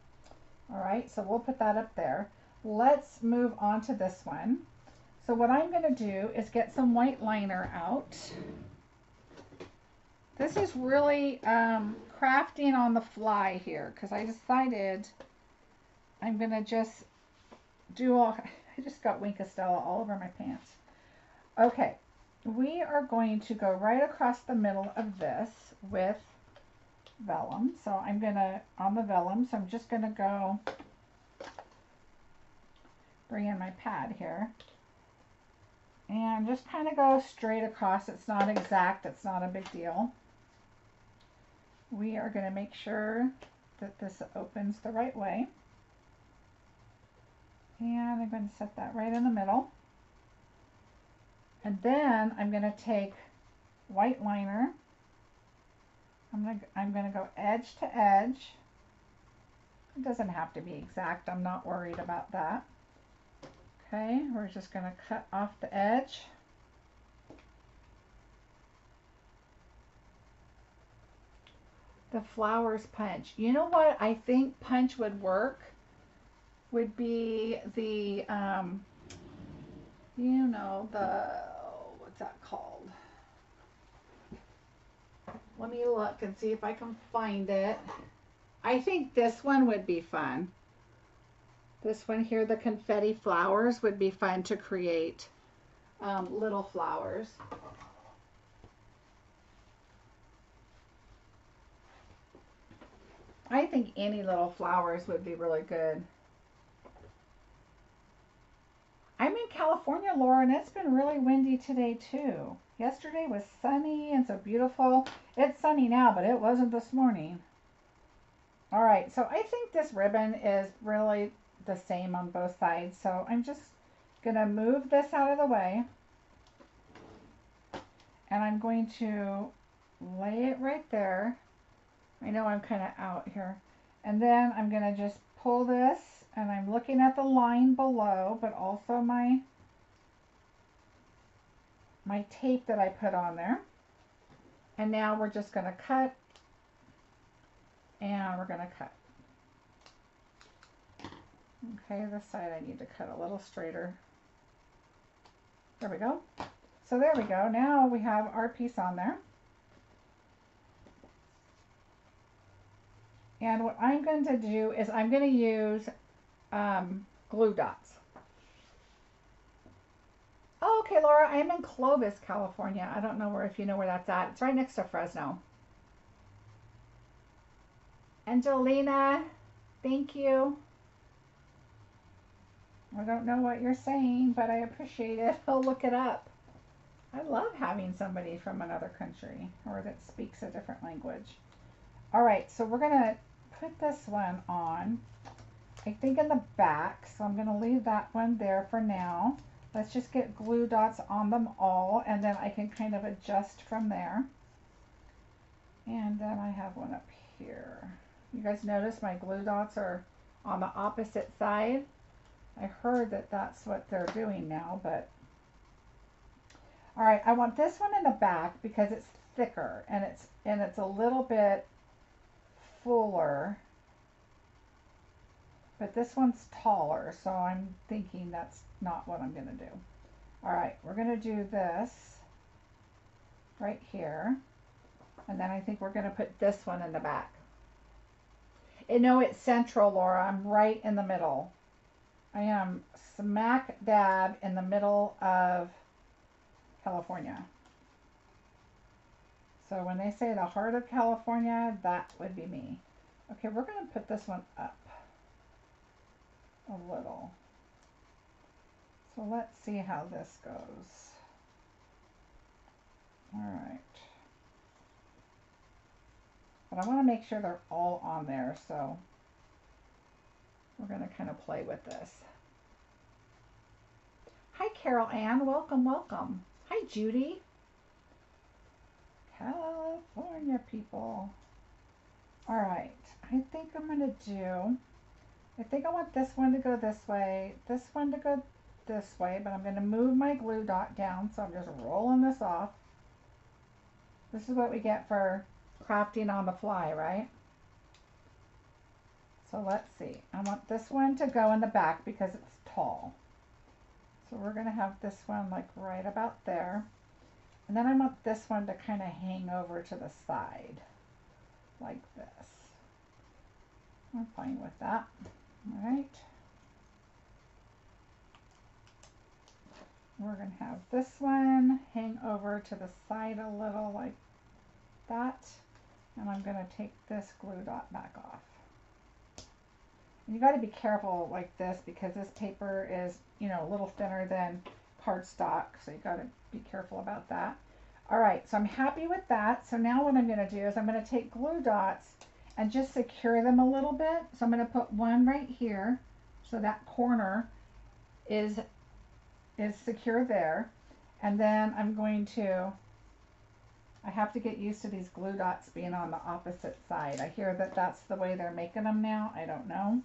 All right, so we'll put that up there. Let's move on to this one. So what I'm going to do is get some white liner out. This is really crafting on the fly here because I decided I'm going to just do all, I just got Winka Stella all over my pants. Okay, we are going to go right across the middle of this with vellum. So I'm gonna, on the vellum, so I'm just gonna go bring in my pad here and just kind of go straight across. It's not exact, it's not a big deal. We are going to make sure that this opens the right way. And I'm going to set that right in the middle. And then I'm going to take white liner. I'm going to go edge to edge. It doesn't have to be exact. I'm not worried about that. Okay, we're just going to cut off the edge. The flowers punch. You know what I think punch would work? Would be the, you know, the, what's that called? Let me look and see if I can find it. I think this one would be fun. This one here, the confetti flowers, would be fun to create little flowers. I think any little flowers would be really good. I'm in California, Laura, and it's been really windy today too. Yesterday was sunny and so beautiful. It's sunny now, but it wasn't this morning. All right, so I think this ribbon is really the same on both sides. So I'm just gonna move this out of the way. And I'm going to lay it right there. I know I'm kind of out here. And then I'm gonna just pull this, and I'm looking at the line below, but also my tape that I put on there. And now we're just gonna cut, and we're gonna cut. Okay, this side I need to cut a little straighter. There we go. So there we go. Now we have our piece on there. And what I'm going to do is I'm going to use glue dots. Oh, okay, Laura, I'm in Clovis, California. I don't know if you know where that's at. It's right next to Fresno. Angelina, thank you. I don't know what you're saying, but I appreciate it. I'll look it up. I love having somebody from another country or that speaks a different language. All right, so we're going to put this one on, I think in the back, so I'm going to leave that one there for now. Let's just get glue dots on them all, and then I can kind of adjust from there. And then I have one up here. You guys notice my glue dots are on the opposite side. I heard that that's what they're doing now, but all right, I want this one in the back because it's thicker and it's a little bit fuller, but this one's taller, so I'm thinking that's not what I'm gonna do. All right, we're gonna do this right here, and then I think we're gonna put this one in the back. And no, it's central, Laura. I'm right in the middle. I am smack dab in the middle of California. So when they say the heart of California, that would be me. Okay, we're going to put this one up a little. So let's see how this goes. All right. But I want to make sure they're all on there, so we're going to kind of play with this. Hi, Carol Ann. Welcome, welcome. Hi, Judy. California people. All right. I think I'm going to do, I think I want this one to go this way, this one to go this way, but I'm going to move my glue dot down, so I'm just rolling this off. This is what we get for crafting on the fly, right? So let's see. I want this one to go in the back because it's tall. So we're going to have this one like right about there. And then I want this one to kind of hang over to the side like this. I'm fine with that. All right. we're going to have this one hang over to the side a little like that. And I'm going to take this glue dot back off. And you got to be careful like this because this paper is, you know, a little thinner than cardstock. So you got to be careful about that. All right, so I'm happy with that. So now what I'm going to do is I'm going to take glue dots and just secure them a little bit. So I'm going to put one right here. So that corner is secure there. And then I'm going to, I have to get used to these glue dots being on the opposite side. I hear that that's the way they're making them now. I don't know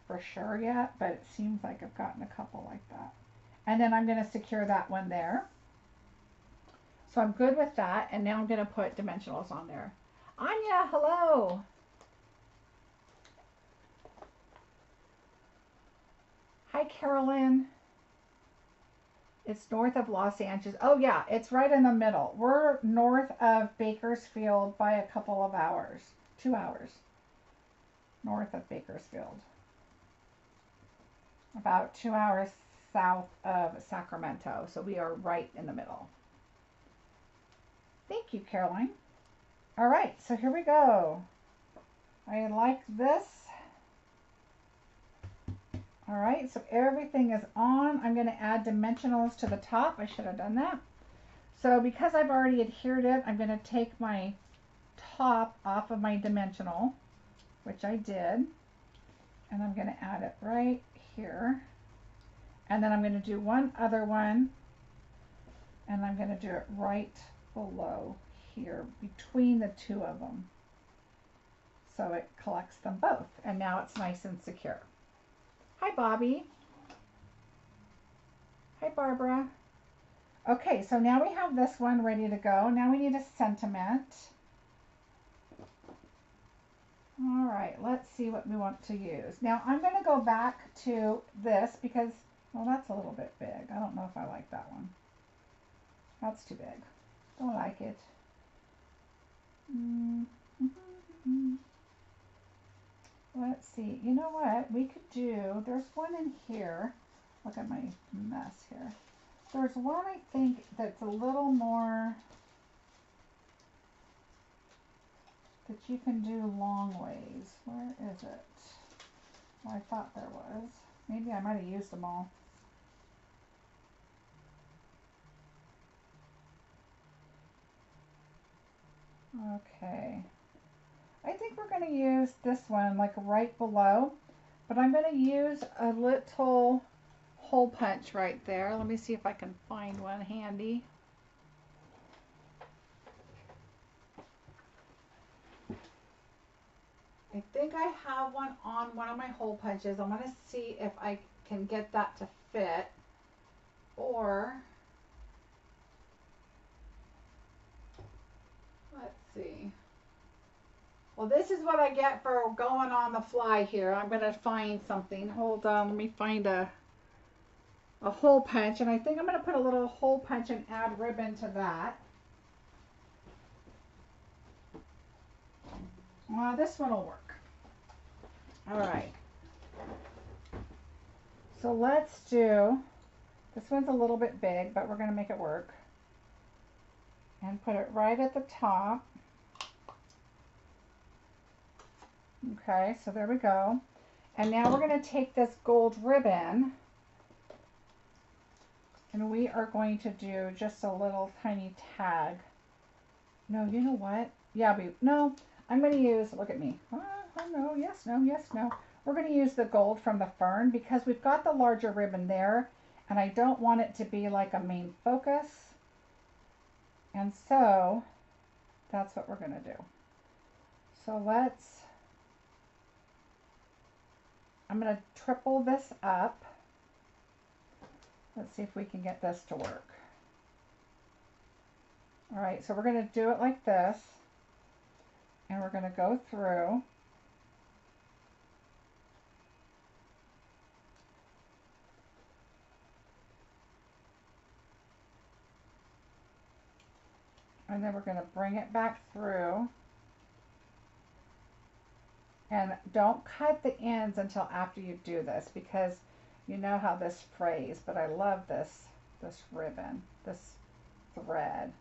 for sure yet, but it seems like I've gotten a couple like that. And then I'm going to secure that one there. So I'm good with that. And now I'm going to put dimensionals on there. Anya, hello. Hi, Carolyn. It's north of Los Angeles. Oh yeah, it's right in the middle. We're north of Bakersfield by a couple of hours. 2 hours. North of Bakersfield. About 2 hours south of Sacramento. So we are right in the middle. Thank you, Caroline. All right, so here we go. I like this. All right, so everything is on. I'm going to add dimensionals to the top. I should have done that. So because I've already adhered it, I'm going to take my top off of my dimensional, which I did. And I'm going to add it right here. And then I'm going to do one other one. And I'm going to do it right below here, between the two of them. So it collects them both. And now it's nice and secure. Hi, Bobby. Hi, Barbara. Okay, so now we have this one ready to go. Now we need a sentiment. All right, let's see what we want to use. Now I'm going to go back to this because, well, that's a little bit big. I don't know if I like that one. That's too big. Don't like it. Let's see. You know what? We could do, there's one in here. Look at my mess here. There's one I think that's a little more, that you can do long ways. Where is it? Well, I thought there was. Maybe I might have used them all. Okay. I think we're going to use this one like right below, but I'm going to use a little hole punch right there. Let me see if I can find one handy. I think I have one on one of my hole punches. I'm going to see if I can get that to fit, or let's see. Well, this is what I get for going on the fly here. I'm going to find something. Hold on, let me find a hole punch, and I think I'm going to put a little hole punch and add ribbon to that. Well, this one will work. All right. So let's do, this one's a little bit big, but we're going to make it work. And put it right at the top. Okay, so there we go. And now we're going to take this gold ribbon and we are going to do just a little tiny tag. No, you know what? Yeah, no, I'm going to use, look at me. Oh, no, yes, no, yes, no. We're going to use the gold from the fern because we've got the larger ribbon there and I don't want it to be like a main focus. And so that's what we're going to do. So I'm going to triple this up. Let's see if we can get this to work. All right, so we're going to do it like this. And we're going to go through. And then we're going to bring it back through. And don't cut the ends until after you do this because you know how this frays, but I love this this ribbon, this thread.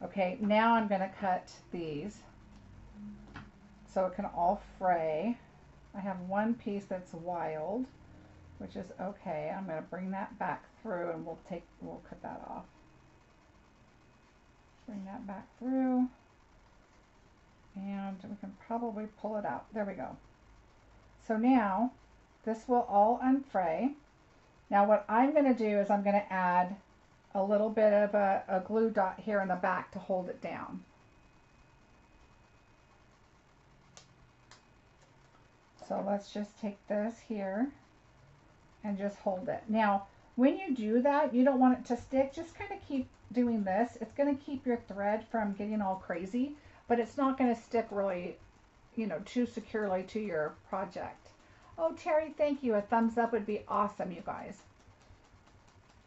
Okay, now I'm going to cut these so it can all fray. I have one piece that's wild, which is okay. I'm going to bring that back through and we'll cut that off. Bring that back through and we can probably pull it out. There we go. So now this will all unfray. Now what I'm going to do is I'm going to add a little bit of a glue dot here in the back to hold it down. So let's just take this here and just hold it. Now when you do that, you don't want it to stick. Just kind of keep doing this. It's going to keep your thread from getting all crazy, but it's not going to stick really, you know, too securely to your project. Oh, Terry, thank you. A thumbs up would be awesome, you guys.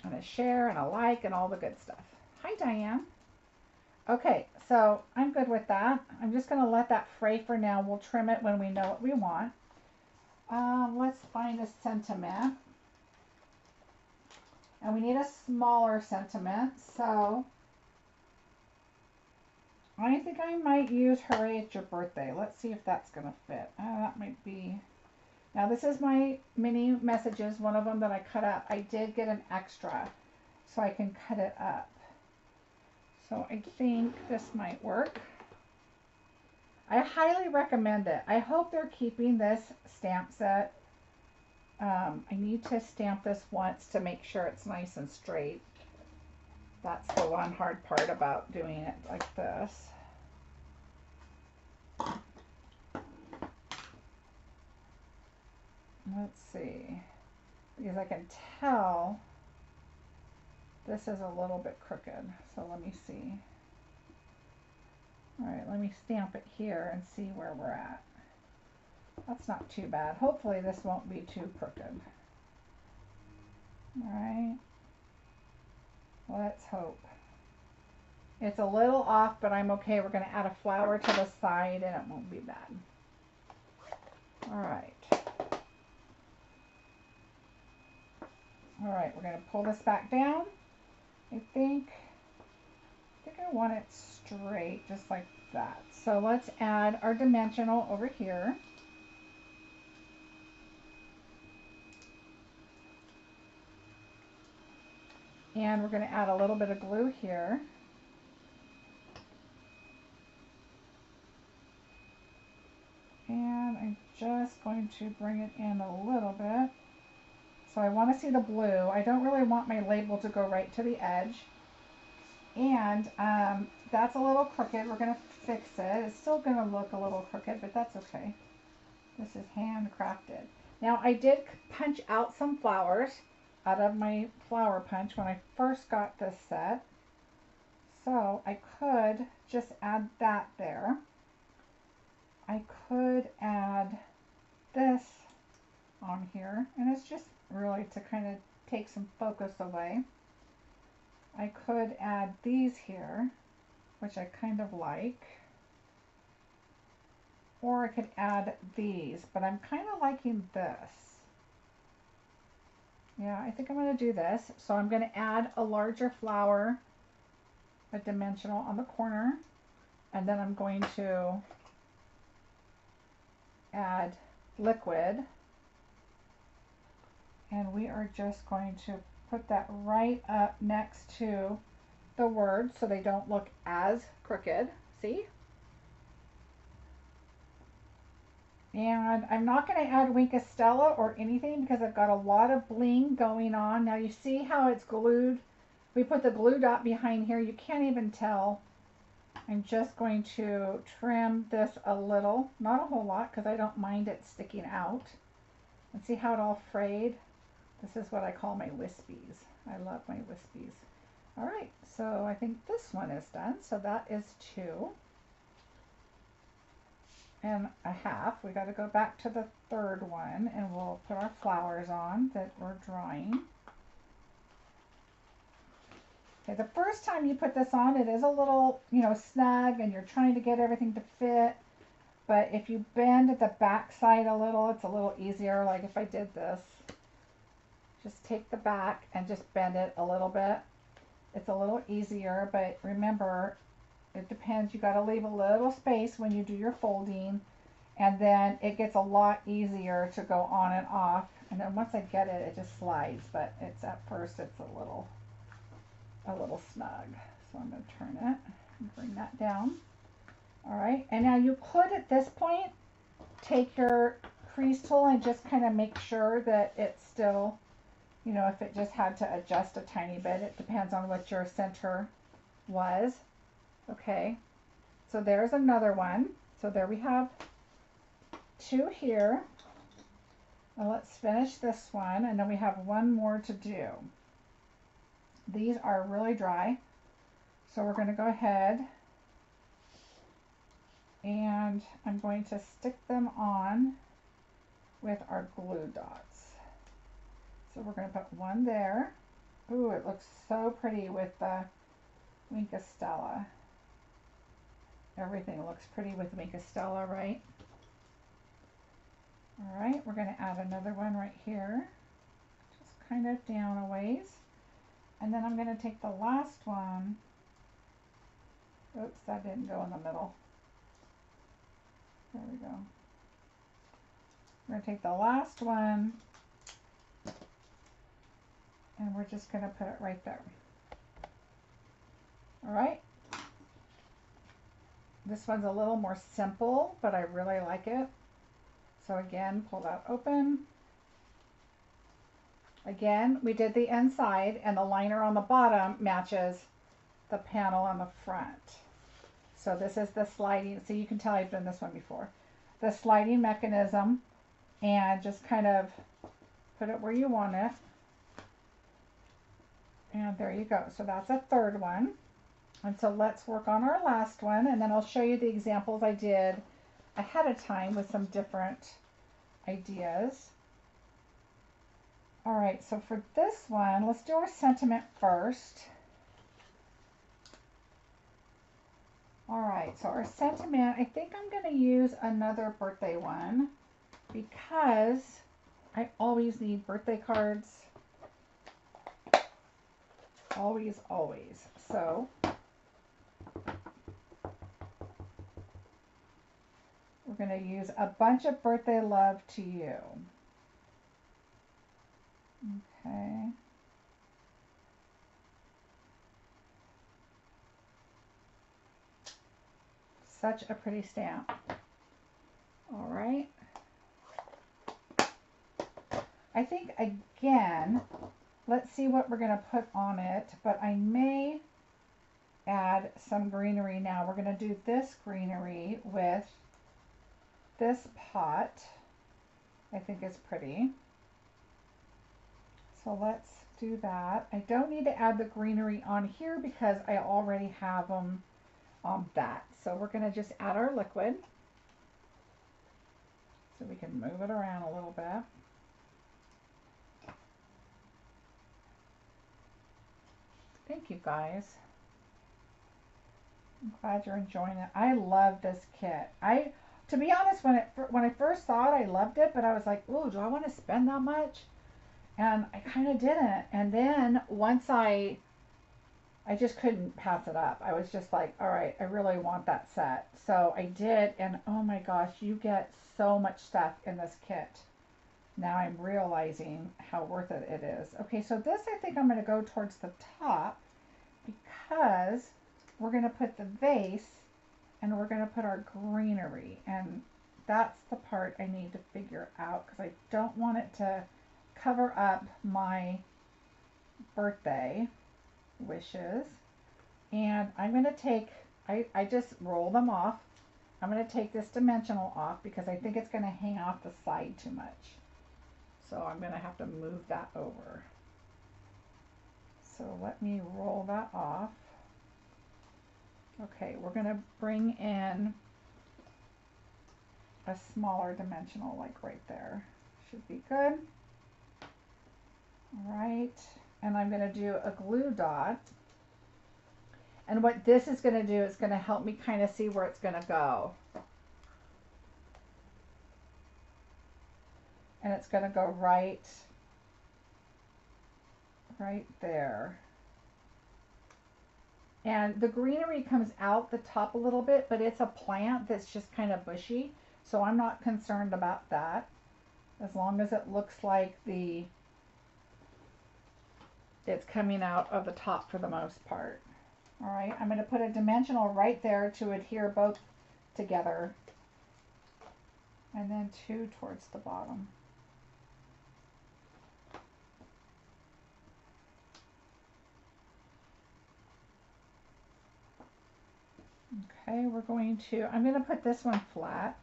And a share and a like and all the good stuff. Hi, Diane. Okay, so I'm good with that. I'm just going to let that fray for now. We'll trim it when we know what we want. Let's find a sentiment. And we need a smaller sentiment, so I think I might use Hooray It's Your Birthday. Let's see if that's going to fit. That might be... Now this is my mini messages, one of them that I cut up. I did get an extra, so I can cut it up. So I think this might work. I highly recommend it. I hope they're keeping this stamp set. I need to stamp this once to make sure it's nice and straight. That's the one hard part about doing it like this. Let's see, because I can tell this is a little bit crooked, so let me see. All right, let me stamp it here and see where we're at. That's not too bad. Hopefully this won't be too crooked. All right, let's hope. It's a little off, but I'm okay. We're going to add a flower to the side and it won't be bad. All right. All right, we're going to pull this back down. I think I want it straight, just like that. So let's add our dimensional over here. And we're going to add a little bit of glue here. And I'm just going to bring it in a little bit. So I want to see the blue. I don't really want my label to go right to the edge. And that's a little crooked. We're going to fix it. It's still going to look a little crooked, but that's okay. This is handcrafted. Now I did punch out some flowers out of my flower punch when I first got this set. So I could just add that there. I could add this on here, and it's just really to kind of take some focus away. I could add these here, which I kind of like, or I could add these, but I'm kind of liking this. Yeah, I think I'm going to do this. So I'm going to add a larger flower, a dimensional on the corner, and then I'm going to add liquid, and we are just going to put that right up next to the words so they don't look as crooked. See? And I'm not going to add Wink of Stella or anything because I've got a lot of bling going on. Now you see how it's glued? We put the glue dot behind here. You can't even tell. I'm just going to trim this a little, not a whole lot because I don't mind it sticking out. And see how it all frayed? This is what I call my wispies. I love my wispies. All right, so I think this one is done. So that is 2 and a half. We got to go back to the third one and we'll put our flowers on that we're drawing. Okay, the first time you put this on, it is a little, snug and you're trying to get everything to fit. But if you bend the back side a little, it's a little easier. Like if I did this, just take the back and just bend it a little bit it's a little easier, but remember, it depends. You got to leave a little space when you do your folding, and then it gets a lot easier to go on and off. And then once I get it, it just slides, but it's at first it's a little snug. So I'm going to turn it and bring that down. All right, and now you could at this point take your crease tool and just kind of make sure that it's still, you know, if it just had to adjust a tiny bit, it depends on what your center was. Okay, so there's another one. So there we have two here. Now let's finish this one, and then we have one more to do. These are really dry, so we're going to go ahead and I'm going to stick them on with our glue dots. So we're going to put one there. Ooh, it looks so pretty with the Winkostella. Everything looks pretty with Winkostella, right? All right, we're going to add another one right here, just kind of down a ways. And then I'm going to take the last one. Oops, that didn't go in the middle. There we go. We're going to take the last one, and we're just going to put it right there. All right. This one's a little more simple, but I really like it. So again, pull that open. Again, we did the inside, and the liner on the bottom matches the panel on the front. So this is the sliding, so you can tell I've done this one before. The sliding mechanism, and just kind of put it where you want it. And there you go. So that's a third one. And so let's work on our last one, and then I'll show you the examples I did ahead of time with some different ideas. All right, so for this one, let's do our sentiment first. All right, so our sentiment, I think I'm going to use another birthday one because I always need birthday cards. Always, always. So we're going to use a bunch of birthday love to you. Okay. Such a pretty stamp. All right. I think again, let's see what we're going to put on it, but I may add some greenery now. We're going to do this greenery with this pot. I think is pretty. So let's do that. I don't need to add the greenery on here because I already have them on that. So we're going to just add our liquid so we can move it around a little bit. Thank you guys. I'm glad you're enjoying it. I love this kit. To be honest, when I first saw it, I loved it, but I was like, "Ooh, do I want to spend that much?" And I kind of didn't. And then once I just couldn't pass it up. I was just like, all right, I really want that set. So I did, and oh my gosh, you get so much stuff in this kit. Now I'm realizing how worth it it is. Okay, so this I think I'm going to go towards the top because we're going to put the vase and we're going to put our greenery. And that's the part I need to figure out because I don't want it to cover up my birthday wishes. And I'm going to take, I just roll them off. I'm going to take this dimensional off because I think it's going to hang off the side too much. So I'm going to have to move that over. So let me roll that off. Okay, we're going to bring in a smaller dimensional, like right there. Should be good. All right, and I'm going to do a glue dot. And what this is going to do is going to help me kind of see where it's going to go. And it's going to go right there. And the greenery comes out the top a little bit, but it's a plant that's just kind of bushy. So I'm not concerned about that, as long as it looks like it's coming out of the top for the most part. All right, I'm going to put a dimensional right there to adhere both together, and then 2 towards the bottom. Okay, I'm going to put this one flat.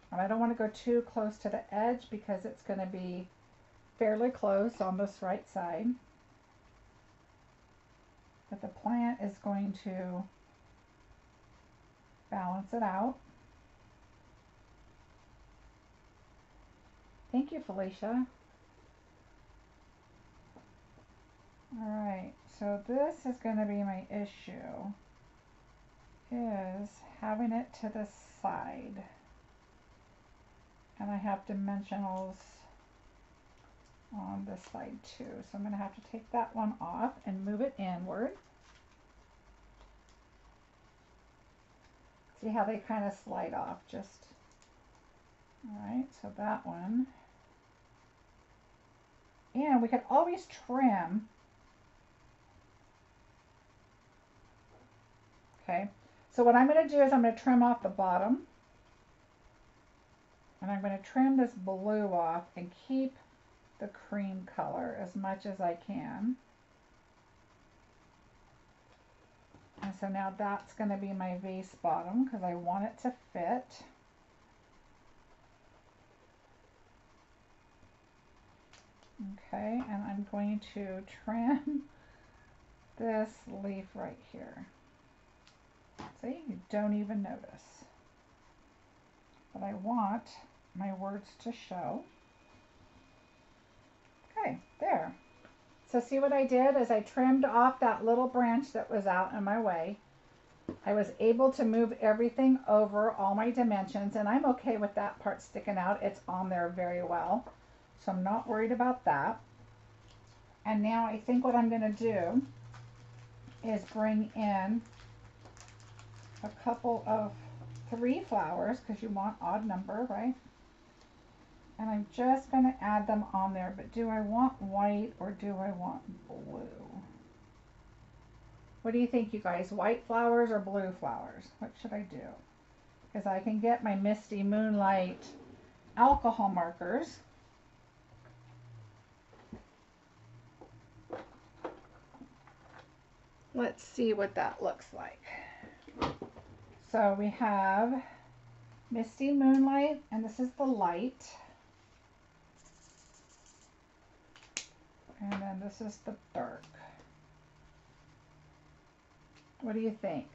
And I don't want to go too close to the edge because it's going to be fairly close on this right side. But the plant is going to balance it out. Thank you, Felicia. All right, so this is going to be my issue, is having it to the side. And I have dimensionals on this side too. So I'm going to have to take that one off and move it inward. See how they kind of slide off just. All right, so that one. And we could always trim. Okay, so what I'm going to do is I'm going to trim off the bottom. And I'm going to trim this blue off and keep the cream color as much as I can. And so now that's going to be my vase bottom because I want it to fit. Okay, and I'm going to trim this leaf right here. See, you don't even notice. But I want my words to show. Okay, there. So see what I did is I trimmed off that little branch that was out in my way. I was able to move everything over, all my dimensions, and I'm okay with that part sticking out. It's on there very well, so I'm not worried about that. And now I think what I'm going to do is bring in a couple of 3 flowers, because you want odd number, right? And I'm just going to add them on there, but do I want white or do I want blue? What do you think, you guys? White flowers or blue flowers? What should I do? Because I can get my Misty Moonlight alcohol markers. Let's see what that looks like. So we have Misty Moonlight, and this is the light. And then this is the dark. What do you think?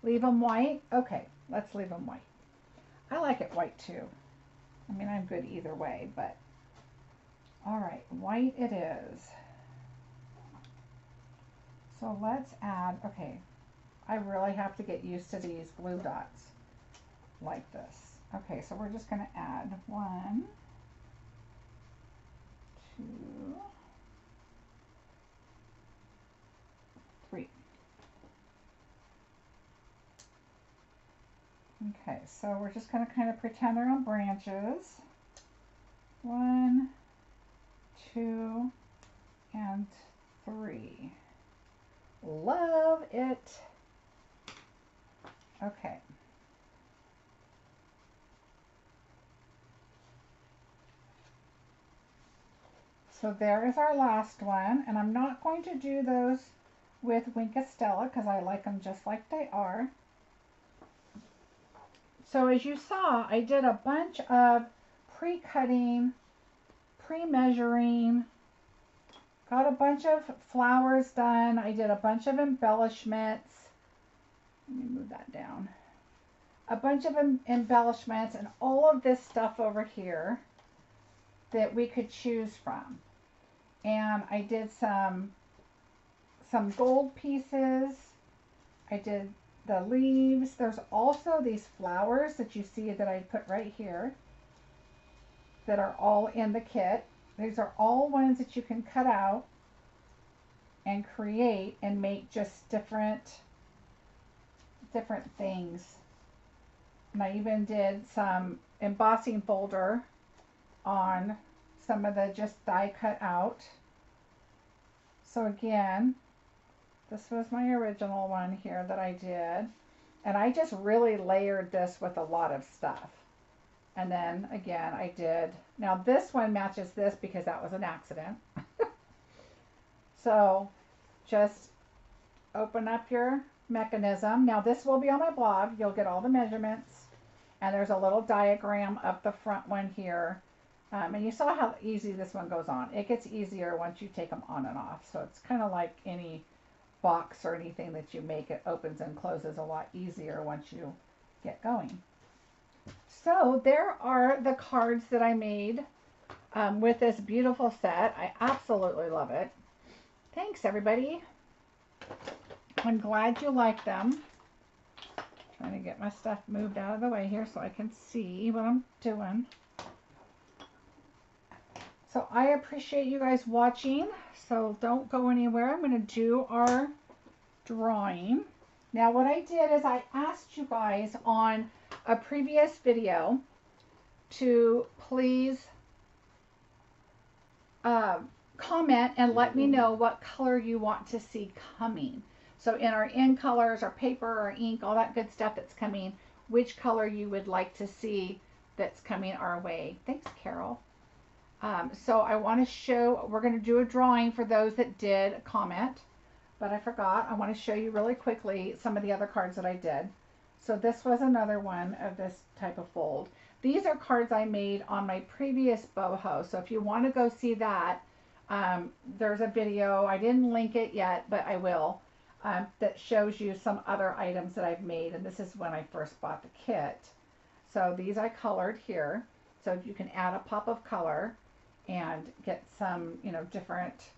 Leave them white? Okay, let's leave them white. I like it white too. I mean, I'm good either way, but all right, white it is. So let's add, okay, I really have to get used to these glue dots like this. Okay, so we're just going to add 1, 2, 3. Okay, so we're just going to kind of pretend they're on branches. 1, 2, and 3. Love it. Okay. So there is our last one, and I'm not going to do those with Wink Stella because I like them just like they are. So as you saw, I did a bunch of pre-cutting, pre-measuring, got a bunch of flowers done. I did a bunch of embellishments. Let me move that down. A bunch of embellishments and all of this stuff over here that we could choose from. And I did some gold pieces. I did the leaves. There's also these flowers that you see that I put right here that are all in the kit. These are all ones that you can cut out and create and make just different things. And I even did some embossing folder on some of the just die cut out. So again, this was my original one here that I did. And I just really layered this with a lot of stuff. And then again, I did, now this one matches this because that was an accident. So just open up your mechanism. Now this will be on my blog. You'll get all the measurements. And there's a little diagram of the front one here. And you saw how easy this one goes on. It gets easier once you take them on and off. So it's kind of like any box or anything that you make. It opens and closes a lot easier once you get going. So there are the cards that I made with this beautiful set. I absolutely love it. Thanks, everybody. I'm glad you like them. Trying to get my stuff moved out of the way here so I can see what I'm doing. So I appreciate you guys watching. So don't go anywhere. I'm going to do our drawing. Now what I did is I asked you guys on a previous video to please comment and let me know what color you want to see coming. So in our in colors, our paper, our ink, all that good stuff that's coming, which color you would like to see that's coming our way. Thanks, Carol. So I want to show, we're going to do a drawing for those that did comment, but I forgot. I want to show you really quickly some of the other cards that I did. So this was another one of this type of fold. These are cards I made on my previous boho. So if you want to go see that, there's a video. I didn't link it yet, but I will. That shows you some other items that I've made, and this is when I first bought the kit. So these I colored here, so you can add a pop of color and get some, you know, different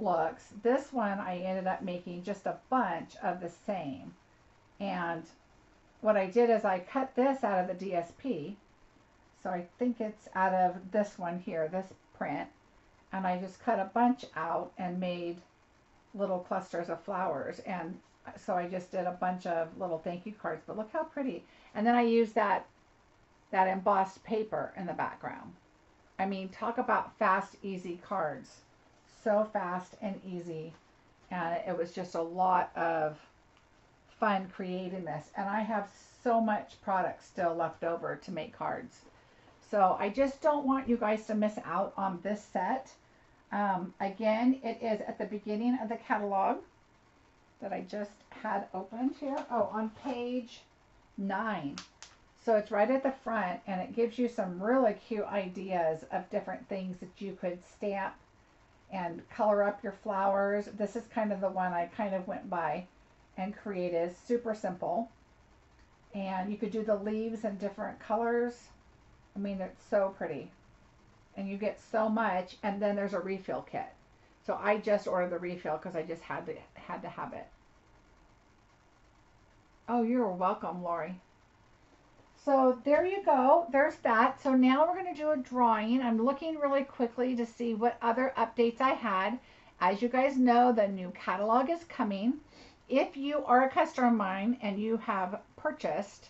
looks. This one I ended up making just a bunch of the same, and what I did is I cut this out of the DSP, so I think it's out of this one here, this print, and I just cut a bunch out and made little clusters of flowers. And so I just did a bunch of little thank you cards, but look how pretty. And then I used that embossed paper in the background. I mean, talk about fast, easy cards. So fast and easy. And it was just a lot of fun creating this. And I have so much product still left over to make cards. So I just don't want you guys to miss out on this set. Again, it is at the beginning of the catalog that I just had opened here. Oh, on page 9. So it's right at the front, and it gives you some really cute ideas of different things that you could stamp and color up your flowers. This is kind of the one I kind of went by and created. Super simple. And you could do the leaves in different colors. I mean, it's so pretty. And you get so much, and then there's a refill kit. So I just ordered the refill because I just had to have it. Oh, you're welcome, Lori. So there you go. There's that. So now we're going to do a drawing. I'm looking really quickly to see what other updates I had. As you guys know, the new catalog is coming. If you are a customer of mine and you have purchased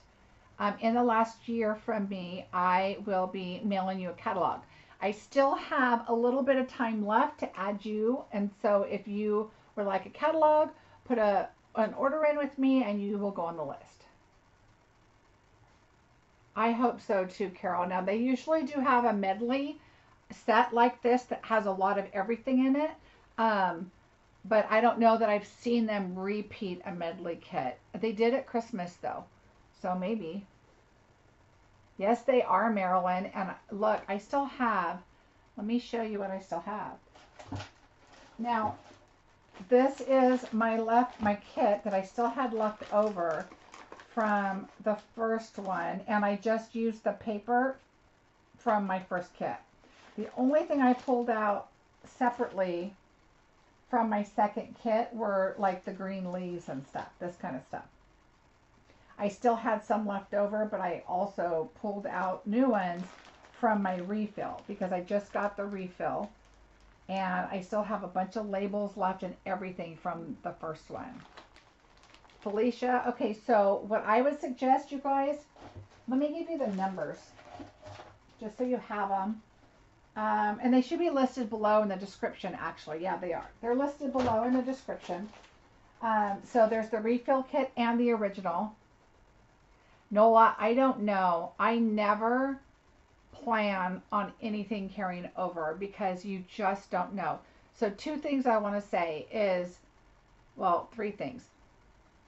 in the last year from me, I will be mailing you a catalog. I still have a little bit of time left to add you, and so if you would like a catalog, put an order in with me and you will go on the list. I hope so too, Carol. Now they usually do have a medley set like this that has a lot of everything in it, but I don't know that I've seen them repeat a medley kit. They did at Christmas though, so maybe. Yes, they are, Marilyn. And look, I still have, let me show you what I still have. Now, this is my kit that I still had left over from the first one. And I just used the paper from my first kit. The only thing I pulled out separately from my second kit were like the green leaves and stuff, this kind of stuff. I still had some left over, but I also pulled out new ones from my refill because I just got the refill And I still have a bunch of labels left and everything from the first one. Felicia, okay, so what I would suggest, you guys, let me give you the numbers, just so you have them. And they should be listed below in the description, actually. Yeah, they are. They're listed below in the description. So there's the refill kit and the original. Nola, I don't know. I never plan on anything carrying over because you just don't know. So 2 things I want to say is, well, 3 things.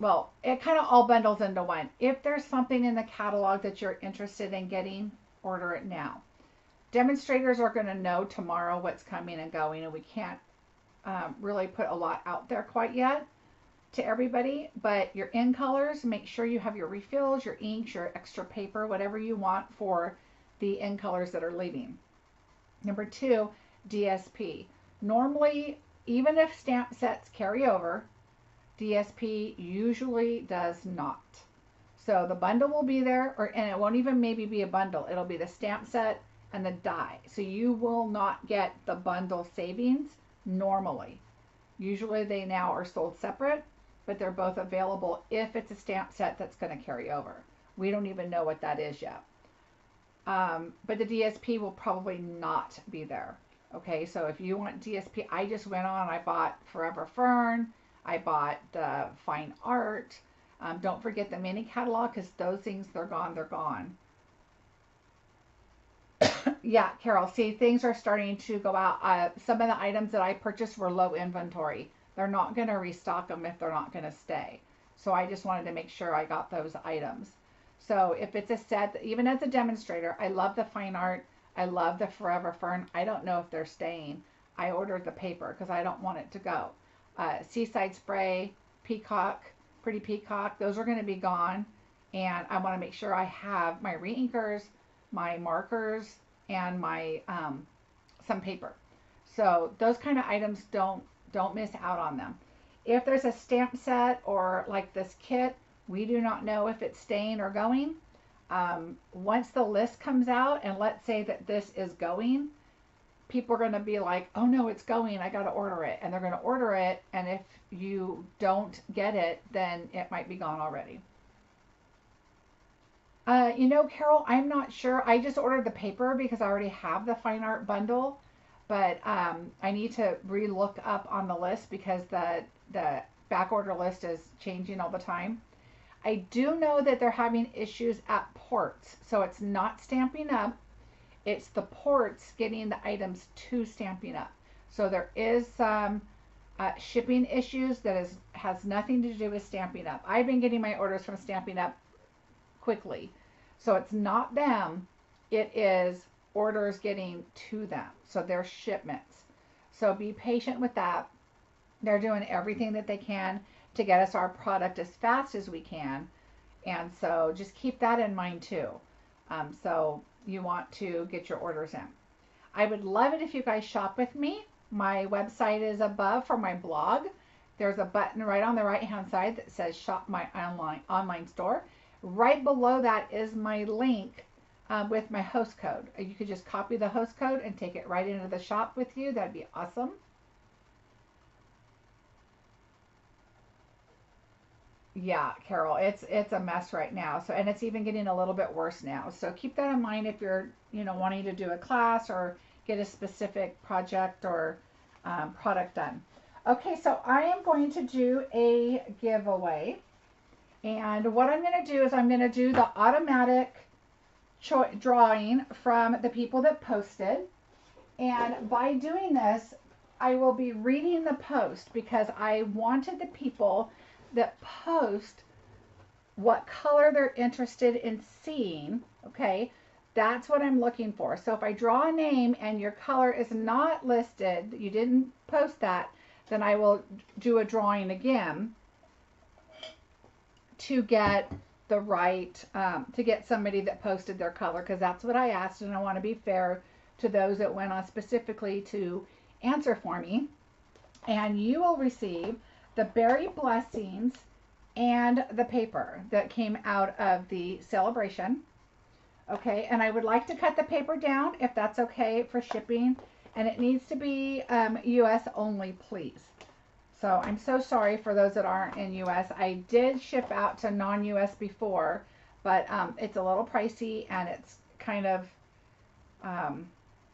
Well, it kind of all bundles into one. If there's something in the catalog that you're interested in getting, order it now. Demonstrators are going to know tomorrow what's coming and going, and we can't really put a lot out there quite yet to everybody. But your in colors, make sure you have your refills, your inks, your extra paper, whatever you want for the in colors that are leaving. Number 2, DSP. Normally, even if stamp sets carry over, DSP usually does not. So the bundle will be there, and it won't even maybe be a bundle. It'll be the stamp set and the die. So you will not get the bundle savings normally. Usually they now are sold separate, but they're both available if it's a stamp set that's going to carry over. We don't even know what that is yet. But the DSP will probably not be there. Okay, so if you want DSP, I just went on, I bought Forever Fern, I bought the Fine Art. Don't forget the mini catalog, because those things, they're gone, they're gone. Yeah, Carol, see, things are starting to go out. Some of the items that I purchased were low inventory. They're not going to restock them if they're not going to stay. So I just wanted to make sure I got those items. So if it's a set, even as a demonstrator, I love the Fine Art. I love the Forever Fern. I don't know if they're staying. I ordered the paper because I don't want it to go. Seaside Spray, Peacock, Pretty Peacock, those are going to be gone. And I want to make sure I have my re-inkers, my markers, and my some paper. So those kind of items, don't miss out on them. If there's a stamp set or like this kit, we do not know if it's staying or going. Once the list comes out, and let's say that this is going, people are going to be like, oh no, it's going, I got to order it. And they're going to order it, and if you don't get it, then it might be gone already. You know, Carol, I'm not sure. I just ordered the paper because I already have the Fine Art bundle, but I need to re-look up on the list because the back order list is changing all the time. I do know that they're having issues at ports, so it's not Stampin' Up. It's the ports getting the items to Stampin' Up. So there is some shipping issues that has nothing to do with Stampin' Up. I've been getting my orders from Stampin' Up quickly. So it's not them, it is orders getting to them. So they're shipments. So be patient with that. They're doing everything that they can to get us our product as fast as we can. And so just keep that in mind too. So you want to get your orders in. I would love it if you guys shop with me. My website is above for my blog. There's a button right on the right hand side that says shop my online store. Right below that is my link with my host code. You could just copy the host code and take it right into the shop with you. That'd be awesome. Yeah, Carol, it's a mess right now. So, and it's even getting a little bit worse now. So keep that in mind if you're, wanting to do a class or get a specific project or product done. Okay, so I am going to do a giveaway. And what I'm going to do is I'm going to do the automatic drawing from the people that posted. And by doing this, I will be reading the post because I wanted the people that post what color they're interested in seeing. Okay, that's what I'm looking for. So if I draw a name and your color is not listed, you didn't post that, then I will do a drawing again to get the right, to get somebody that posted their color, because that's what I asked, and I want to be fair to those that went on specifically to answer for me. And you will receive the Berry Blessings and the paper that came out of the celebration. Okay, and I would like to cut the paper down if that's okay for shipping. and it needs to be US only, please. So I'm so sorry for those that aren't in US. I did ship out to non-US before, but it's a little pricey, and it's kind of,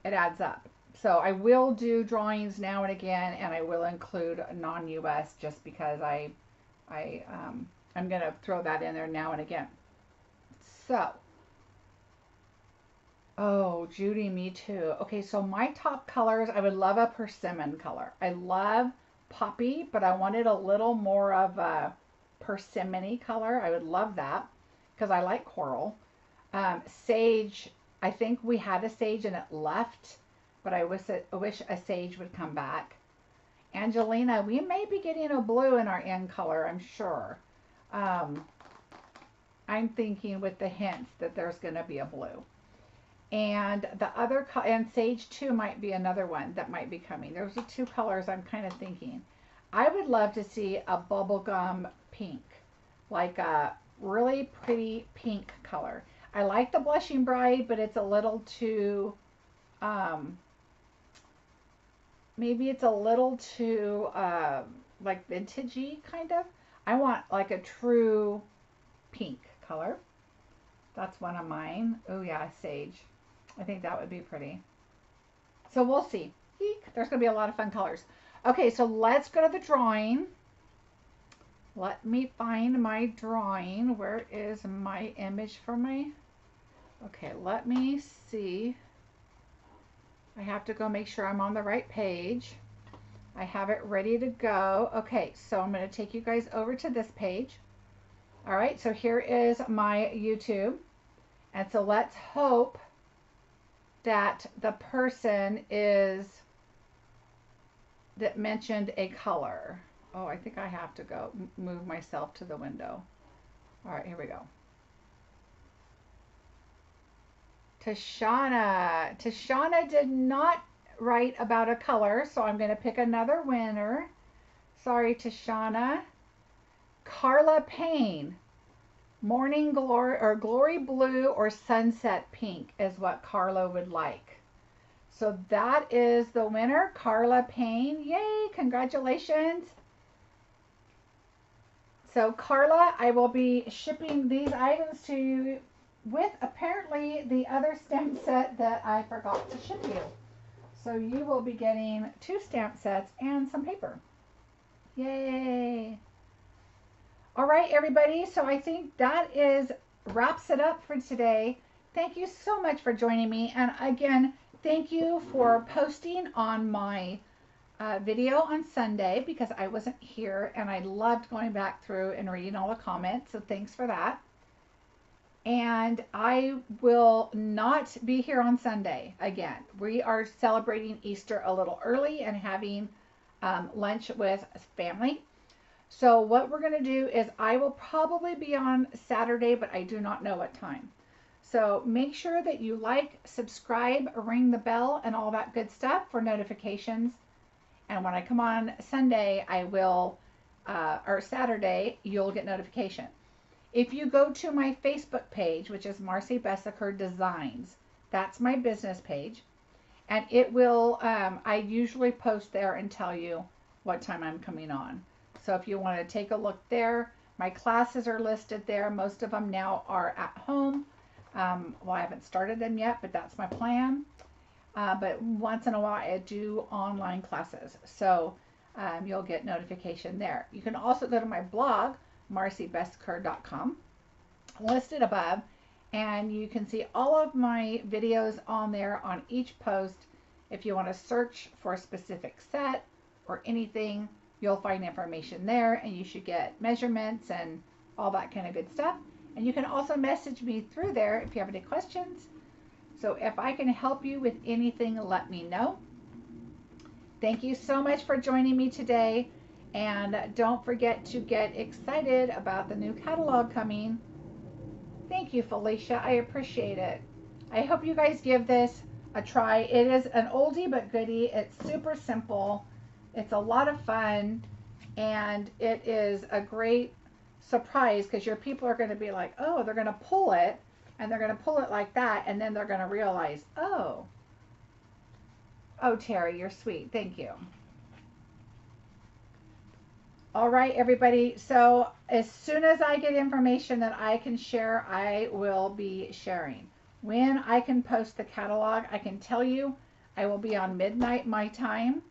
it adds up. So I will do drawings now and again, and I will include non-US just because I'm going to throw that in there now and again. So, oh, Judy, me too. Okay, so my top colors, I would love a persimmon color. I love poppy, but I wanted a little more of a persimmon-y color. I would love that because I like coral. Sage, I think we had a sage and it left, but I wish a sage would come back. Angelina, we may be getting a blue in our end color, I'm sure. I'm thinking with the hints that there's going to be a blue. And the other, and Sage 2 might be another one that might be coming. Those are two colors I'm kind of thinking. I would love to see a bubblegum pink, like a really pretty pink color. I like the Blushing Bride, but it's a little too, maybe it's a little too, like vintagey kind of. I want like a true pink color. That's one of mine. Oh yeah, Sage. I think that would be pretty. So we'll see. Eek, there's going to be a lot of fun colors. Okay, so let's go to the drawing. Let me find my drawing. Where is my image for my... Okay, let me see. I have to go make sure I'm on the right page. I have it ready to go. Okay, so I'm going to take you guys over to this page. All right, so here is my YouTube. And so let's hope that the person is, that mentioned a color. Oh, I think I have to go move myself to the window. All right, here we go. Tashana. Tashana did not write about a color, so I'm going to pick another winner. Sorry, Tashana. Carla Payne. Morning Glory, or Glory Blue, or Sunset Pink is what Carla would like. So that is the winner, Carla Payne. Yay, congratulations. So Carla, I will be shipping these items to you with apparently the other stamp set that I forgot to ship you. So you will be getting 2 stamp sets and some paper. Yay. All right, everybody. So I think that wraps it up for today. Thank you so much for joining me. And again, thank you for posting on my video on Sunday, because I wasn't here and I loved going back through and reading all the comments. So thanks for that. And I will not be here on Sunday again. We are celebrating Easter a little early and having lunch with family. So what we're going to do is I will probably be on Saturday, but I do not know what time. So make sure that you like, subscribe, ring the bell, and all that good stuff for notifications. And when I come on Sunday, I will, or Saturday, you'll get notification. If you go to my Facebook page, which is Marcie Besecker Designs, that's my business page. And it will, I usually post there and tell you what time I'm coming on. So if you want to take a look there, my classes are listed there. Most of them now are at home. Well, I haven't started them yet, but that's my plan. But once in a while, I do online classes. So you'll get notification there. You can also go to my blog, marciebeseckerdesigns.com, listed above, and you can see all of my videos on there on each post. If you want to search for a specific set or anything, you'll find information there, and you should get measurements and all that kind of good stuff. And you can also message me through there if you have any questions. So if I can help you with anything, let me know. Thank you so much for joining me today. And don't forget to get excited about the new catalog coming. Thank you, Felicia. I appreciate it. I hope you guys give this a try. It is an oldie but goodie. It's super simple. It's a lot of fun, and it is a great surprise because your people are going to be like, oh, they're going to pull it, and they're going to pull it like that, and then they're going to realize, oh, Oh, Terry, you're sweet. Thank you. All right, everybody. So as soon as I get information that I can share, I will be sharing. When I can post the catalog, I can tell you I will be on midnight my time,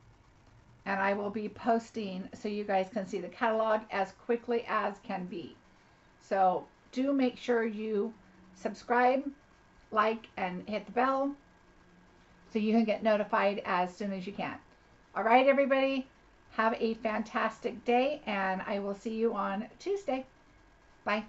and I will be posting so you guys can see the catalog as quickly as can be. So do make sure you subscribe, like, and hit the bell so you can get notified as soon as you can. All right, everybody. Have a fantastic day, and I will see you on Tuesday. Bye.